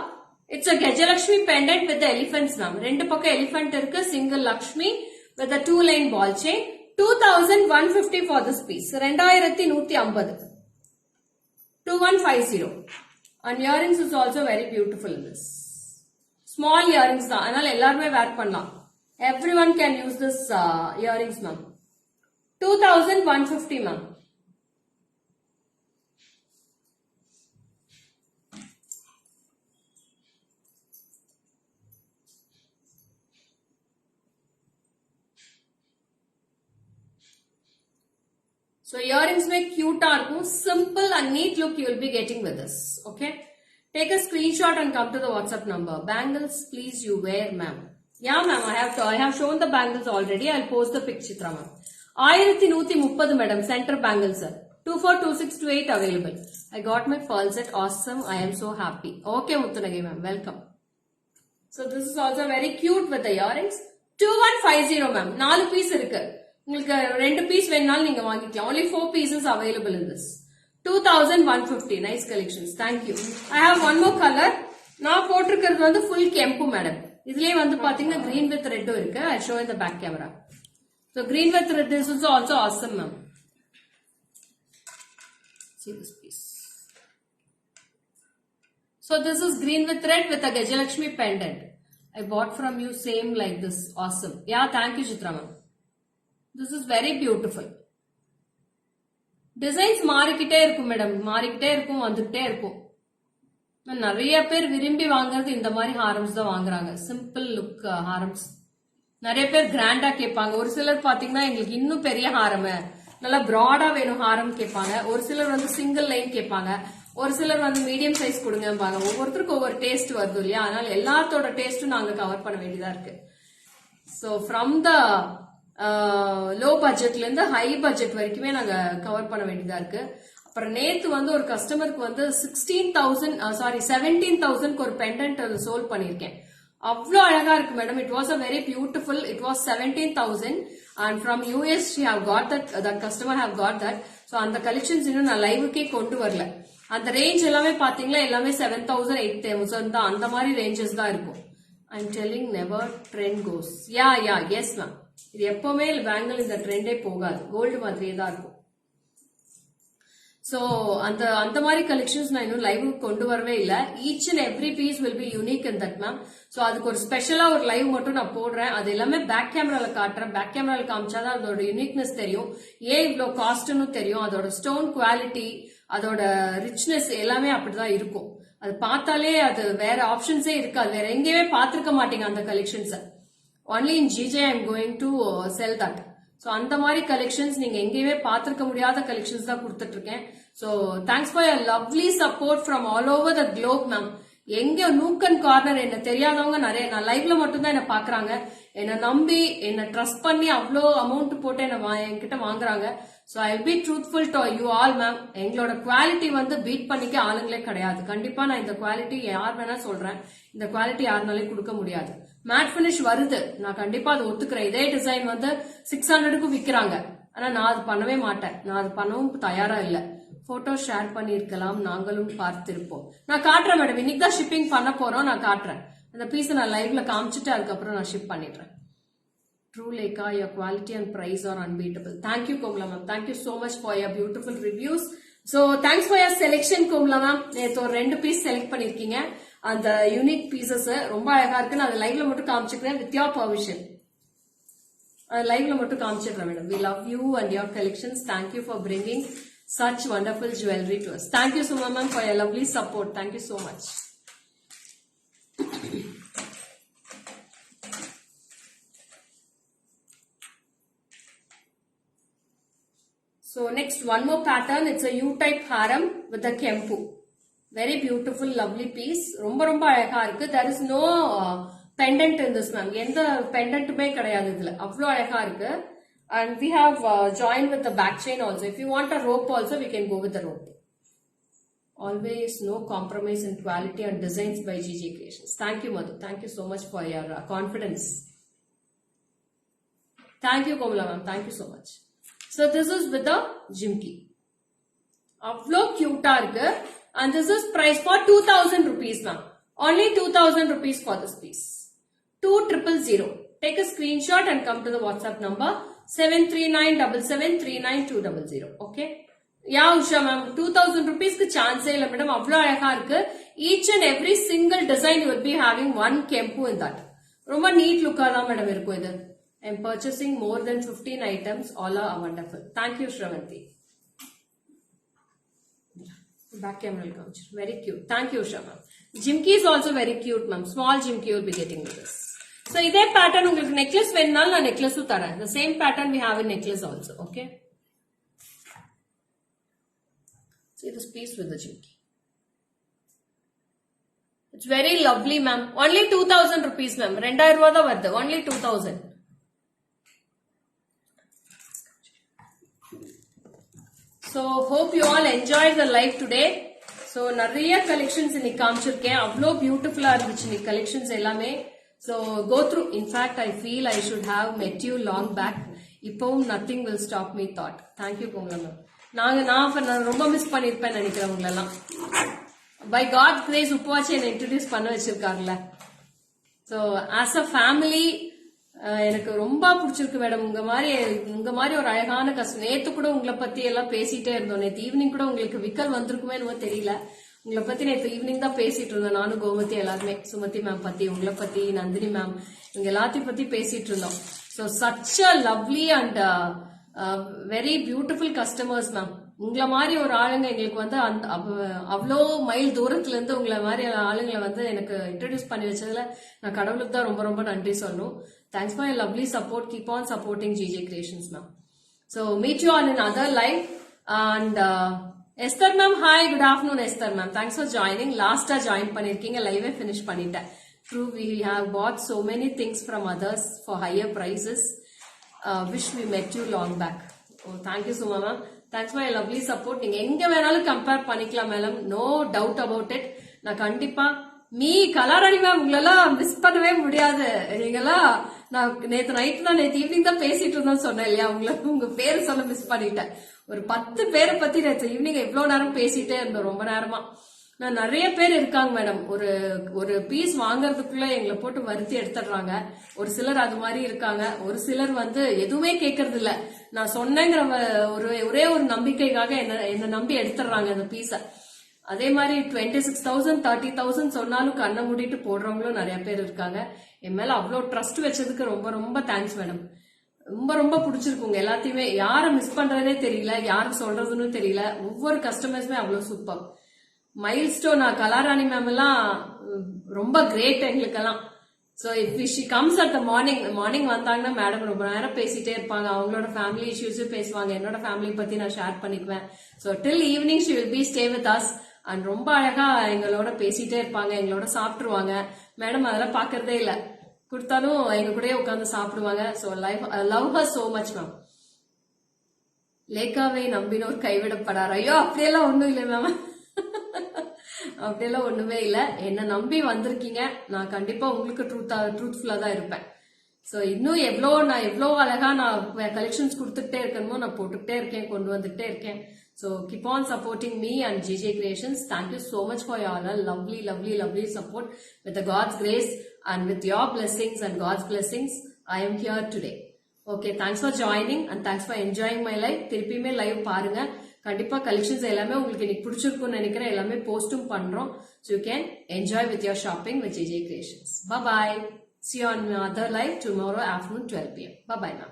it's a Gajalakshmi pendant with the elephants ma'am. Rendu pakka elephant irukku, single Lakshmi with a 2-line ball chain. 2150 for this piece. 2150. 2150. And earrings is also very beautiful in this. Small earrings da. Anal ellarume wear pannalam. Everyone can use this earrings ma'am. 2150 ma'am. So earrings mein cute irukkum, simple and neat look you will be getting with this. Okay, take a screenshot and come to the WhatsApp number. Bangles please you wear ma'am. Yeah ma'am, I have shown the bangles already. I'll post the picture ma'am. 1130 madam, center bangles sir. 242628 available. I got my pearl set. Awesome. I am so happy. Okay Muttanagi ma'am, welcome. So this is also very cute with the earrings. 2150 ma'am. 4 piece irukku. உங்களுக்கு 2 piece வேணாலும் நீங்க வாங்கிக்கலாம். Only 4 pieces available in this. 2150. Nice collections. Thank you. I have one more color. நான் போட்டிருக்கிறது வந்து full kempu madam. இதுலயே வந்து பாத்தீங்கன்னா green with red இருக்கு. I'll show in the back camera. So green with red is also awesome ma'am. See this piece. So this is green with red with a Gajalakshmi pendant. I bought from you same like this. Awesome. Yeah, thank you Chitra ma'am. This is very beautiful. Designs மாறிக்கிட்டே இருக்கும் madam, மாறிக்கிட்டே இருக்கும், வந்துட்டே இருக்கும். நிறைய பேர் விரும்பி வாங்குறது இந்த மாதிரி ஹாரம்ஸ் தான் வாங்குறாங்க. Simple look harams. நிறைய பேர் கிராண்டா கேட்பாங்க. ஒரு சிலர் பாத்தீங்கன்னா எங்களுக்கு இன்னும் பெரிய ஹாரம், நல்லா பிராடா வேணும் ஹாரம் கேட்பாங்க. ஒரு சிலர் வந்து சிங்கிள் லைன் கேட்பாங்க. ஒரு சிலர் வந்து மீடியம் சைஸ் கொடுங்கம்பாங்க. ஒவ்வொருத்தருக்கும் ஒவ்வொரு டேஸ்ட் வருது இல்லையா? அதனால எல்லாத்தோட டேஸ்டும் நாங்க கவர் பண்ண வேண்டியதா இருக்கு. So from the லோ பட்ஜெட்ல இருந்து ஹை பட்ஜெட் வரைக்குமே நாங்க கவர் பண்ண வேண்டியதா இருக்கு. அப்புறம் நேத்து வந்து ஒரு கஸ்டமருக்கு வந்து 17,000 ஒரு பெண்டன்ட் சோல்ட் பண்ணிருக்கேன். அவ்வளவு அழகா இருக்கு madam. It was a very beautiful. It was 17,000 and from US she have got that customer have got that. So அந்த கலெக்ஷன்ஸ் இன்னும் நான் லைவுக்கே கொண்டு வரல. அந்த ரேஞ்ச் எல்லாமே பாத்தீங்களா எல்லாமே 7,000 8,000 தான் அந்த மாதிரி ரேஞ்சஸ் தான் இருக்கும். I'm telling never trend goes. Yes ma'am. இது எப்பவுமே பேங்கிள் இந்த ட்ரெண்டே போகாது, கோல்டு மாதிரியே தான் இருக்கும். சோ அந்த மாதிரி கலெக்ஷன்ஸ் நான் இன்னும் லைவ் கொண்டு வரவே இல்ல. Each and every piece will be unique in that ma'am. So அதுக்கு ஒரு ஸ்பெஷலா ஒரு லைவ் மட்டும் நான் போடுறேன். அது எல்லாமே பேக் கேமரால காட்டுறேன். பேக் கேமரால காமிச்சாதான் அதோட யூனிக்னஸ் தெரியும், ஏன் இவ்வளவு காஸ்ட்னு தெரியும், அதோட ஸ்டோன் குவாலிட்டி, அதோட ரிச்னஸ் எல்லாமே அப்படிதான் இருக்கும். அது பார்த்தாலே அது வேற ஆப்ஷன்ஸே இருக்காது, வேற எங்கேயுமே பாத்திருக்க மாட்டீங்க அந்த collections. Only in GJ I am going to sell that. So அந்த மாதிரி கலெக்ஷன்ஸ் நீங்க எங்கேயுமே பாத்திருக்க முடியாத கலெக்ஷன்ஸ் தான் கொடுத்துட்டு இருக்கேன். So thanks for your lovely support from all over the Globe ma'am. எங்க நூக் அண்ட் கார்னர் என்ன தெரியாதவங்க நிறைய, நான் லைவ்ல மட்டும் தான் என்ன பாக்குறாங்க, என்ன நம்பி என்ன ட்ரஸ்ட் பண்ணி அவ்வளோ அமௌண்ட் போட்டு என்கிட்ட வாங்குறாங்க. So I will be truthful to you all ma'am. எங்களோட குவாலிட்டி வந்து பீட் பண்ணிக்க ஆளுங்களே கிடையாது. கண்டிப்பா நான் இந்த குவாலிட்டி யார் வேணா சொல்றேன், இந்த குவாலிட்டி யாருனாலையும் கொடுக்க முடியாது. மேட் பினிஷ் வருது, நான் கண்டிப்பா அதை ஒத்துக்கிறேன். இதே டிசைன் வந்து 600க்கு விக்கிறாங்க, ஆனா நான் அது பண்ணவே மாட்டேன், நான் அது பண்ணவும் தயாரா இல்ல. போட்டோ ஷேர் பண்ணிருக்கலாம், நாங்களும் பார்த்திருப்போம். நான் காட்டுறேன் மேடம், இன்னைக்கு தான் ஷிப்பிங் பண்ண போறோம், நான் காட்டுறேன். அந்த பீஸ் நான் லைவ்ல காமிச்சிட்டு அதுக்கப்புறம் நான் ஷிப் பண்ணிடுறேன். True Lekha, your quality and price are unbeatable. Thank you Komla ma'am. Thank you so much for your beautiful reviews. So thanks for your selection Komla ma'am. நேத்து ஒரு 2 பீஸ் செலக்ட் பண்ணிருக்கீங்க. அந்த யூனிக் பீசஸ் ரொம்ப அழகா இருக்கு. நான் லைவ்ல மட்டும் காமிச்சிக்கிறேன் with your permission. லைவ்ல மட்டும் காமிச்சிடுறேன் madam. We love you and your collections. Thank you for bringing such wonderful jewelry to us. Thank you Suma ma'am for your lovely support. Thank you so much. So next one more pattern, it's a U-type haram with a kempu. Very beautiful, lovely piece. ரொம்ப ரொம்ப அழகா இருக்கு. There is no pendant in this ma'am. எந்த pendantமே கிடையாது இதுல. அவ்வளோ அழகா இருக்கு. And we have joined with the back chain also. If you want a rope also, we can go with the rope. Always no compromise in quality and designs by GG Creations. Thank you Madhu. Thank you so much for your confidence. Thank you Komala ma'am. Thank you so much. So this is with the jimki. Avlo cute irukku, and this is price for 2,000 rupees ma'am. Only 2,000 rupees for this piece. 2000. Take a screenshot and come to the WhatsApp number 73977392200. Okay? Yeah Usha ma'am, 2,000 rupees ku chance illa madam. Avlo alaga irukku. Each and every single design you will be having one kempu in that. Romba neat look ah da madam irukku idu. I am purchasing more than 15 items. All are wonderful. Thank you, Shravanti. Back camera will come. Very cute. Thank you, Shravan. Jimki is also very cute, ma'am. Small jimki you will be getting with this. So, this pattern, உங்களுக்கு necklace வேணும்னாலும் நான் necklace தரேன். The same pattern we have in necklace also. Okay. See this piece with the jimki. It's very lovely, ma'am. Only 2,000 rupees, ma'am. 2,000 ரூபாய் தான் வருது. Only 2,000. So hope you all enjoyed the live today. So நிறைய collections இன்னைக்கு காமிச்சிருக்கேன். அவ்வளோ பியூட்டிஃபுல்லா இருந்துச்சு இன்னைக்கு collections எல்லாமே. So go through. In fact, I feel I should have met you long back. இப்பவும் nothing will stop me thought. Thank you Komala ma'am. நான் ரொம்ப மிஸ் பண்ணிருப்பேன் நினைக்கிறேன் உங்களெல்லாம். By God's grace உப்புவாச்சி என்னை இன்ட்ரோடியூஸ் பண்ண வச்சிருக்காங்கல்ல. So as a family எனக்கு ரொம்ப பிடிச்சிருக்கு மேடம். உங்க மாதிரி ஒரு அழகான கஸ்டமர். நேத்து கூட உங்களை பத்தி எல்லாம் பேசிட்டே இருந்தோம். நேத்து ஈவினிங் கூட உங்களுக்கு விக்கல் வந்திருக்குமே என்னவோ தெரியல. உங்களை பத்தி நேத்து ஈவினிங் தான் பேசிட்டு இருந்தோம். நானும் கோமதி எல்லாருமே, சுமதி மேம் பத்தி, உங்களை பத்தி, நந்தினி மேம், இவங்க எல்லாத்தையும் பத்தி பேசிட்டு இருந்தோம். So such a lovely and very beautiful customers ma'am. உங்களை மாதிரி ஒரு ஆளுங்க எங்களுக்கு வந்து அவ்வளோ மைல் தூரத்துல இருந்து உங்களை மாதிரி ஆளுங்களை வந்து எனக்கு இன்ட்ரடியூஸ் பண்ணி வச்சதுல நான் கடவுளுக்கு தான் ரொம்ப ரொம்ப நன்றி சொல்லணும். Thanks for your lovely support. Keep on supporting GJ Creations, ma'am. So meet you all in another live. And Esther ma'am, hi, good afternoon Esther ma'am. Thanks for joining. Last join பண்ணிருக்கீங்க, live finish பண்ணிட்டேன். True, we have bought so many things from others for higher prices. Wish we met you long back. Oh, thank you Suma ma'am. Thanks for your lovely support. நீங்க எங்க வேணாலும் compare பண்ணிக்கலாம் madam. No doubt about it. நான் கண்டிப்பா Kalarani ma'am உங்களெல்லாம் miss பண்ணவே முடியாது. நீங்களா நான் நேத்து ஈவினிங் தான் பேசிட்டு இருந்தோம் சொன்னேன் இல்லையா, உங்க பேரு சொல்ல மிஸ் பண்ணிட்டேன். ஒரு 10 பேரை பத்தி நேற்று ஈவினிங் எவ்வளவு நேரம் பேசிட்டே இருந்தோம், ரொம்ப நேரமா. நான் நிறைய பேர் இருக்காங்க மேடம், ஒரு பீஸ் வாங்கறதுக்குள்ள எங்களை போட்டு வருத்தி எடுத்துடுறாங்க. ஒரு சிலர் அது மாதிரி இருக்காங்க, ஒரு சிலர் எதுவுமே கேட்கறது இல்ல. நான் சொன்னேங்கிற ஒரே ஒரு நம்பிக்கைக்காக என்ன நம்பி எடுத்துடுறாங்க அந்த பீஸ. அதே மாதிரி 26,000 30,000 சொன்னாலும் கண்ணை மூடிட்டு போடுறவங்களும் நிறைய பேர் இருக்காங்க. என் மேல அவ்வளவு ட்ரஸ்ட் வச்சதுக்கு ரொம்ப ரொம்ப தேங்க்ஸ் மேடம். ரொம்ப ரொம்ப பிடிச்சிருக்குங்க எல்லாத்தையுமே. யாரை மிஸ் பண்றதே தெரியல, யாரு சொல்றதுன்னு தெரியல. ஒவ்வொரு கஸ்டமர்ஸுமே அவ்வளவு சூப்பர். மைல்ஸ்டோன் கலாராணி மேம் எல்லாம் ரொம்ப கிரேட் எங்களுக்கெல்லாம். So if she comes at the morning வந்தாங்கன்னா மேடம் ரொம்ப நேரம் பேசிட்டே இருப்பாங்க. அவங்களோட ஃபேமிலி இஷ்யூஸும் பேசுவாங்க, என்னோட ஃபேமிலி பத்தி நான் ஷேர் பண்ணிக்குவேன். So till evening she will be stay with us and ரொம்ப அழகா எங்களோட பேசிட்டே இருப்பாங்க, எங்களோட சாப்பிட்டுருவாங்க. மேடம் அதெல்லாம் பாக்குறதே இல்ல, கொடுத்தாலும் எங்க கூடயே உட்காந்து சாப்பிடுவாங்க. So love her so much ma'am. லேக்காவை நம்பினோர் கைவிடப்படார். ஐயோ அப்படியெல்லாம் ஒண்ணும் இல்லை மேம், அப்படியெல்லாம் ஒண்ணுமே இல்ல. என்ன நம்பி வந்திருக்கீங்க, நான் கண்டிப்பா உங்களுக்கு ட்ரூத்ஃபுல்லா தான் இருப்பேன். சோ இன்னும் எவ்வளோ அழகா நான் கலெக்ஷன்ஸ் கொடுத்துட்டே இருக்கணுமோ நான் போட்டுக்கிட்டே இருக்கேன், கொண்டு வந்துட்டே இருக்கேன். So keep on supporting me and GJ Creations. Thank you so much for your lovely support. With the God's grace and with your blessings and God's blessings, I am here today. Okay, thanks for joining and thanks for enjoying my life. திருப்பியுமே live பாருங்க. கண்டிப்பா collections எல்லாமே உங்களுக்கு இன்னைக்கு பிடிச்சிருக்கும்னு நினைக்கிறேன். எல்லாமே போஸ்டும் பண்றோம். So you can enjoy with your shopping with GJ Creations. Bye bye. See you on other live tomorrow afternoon 12 PM. Bye bye now.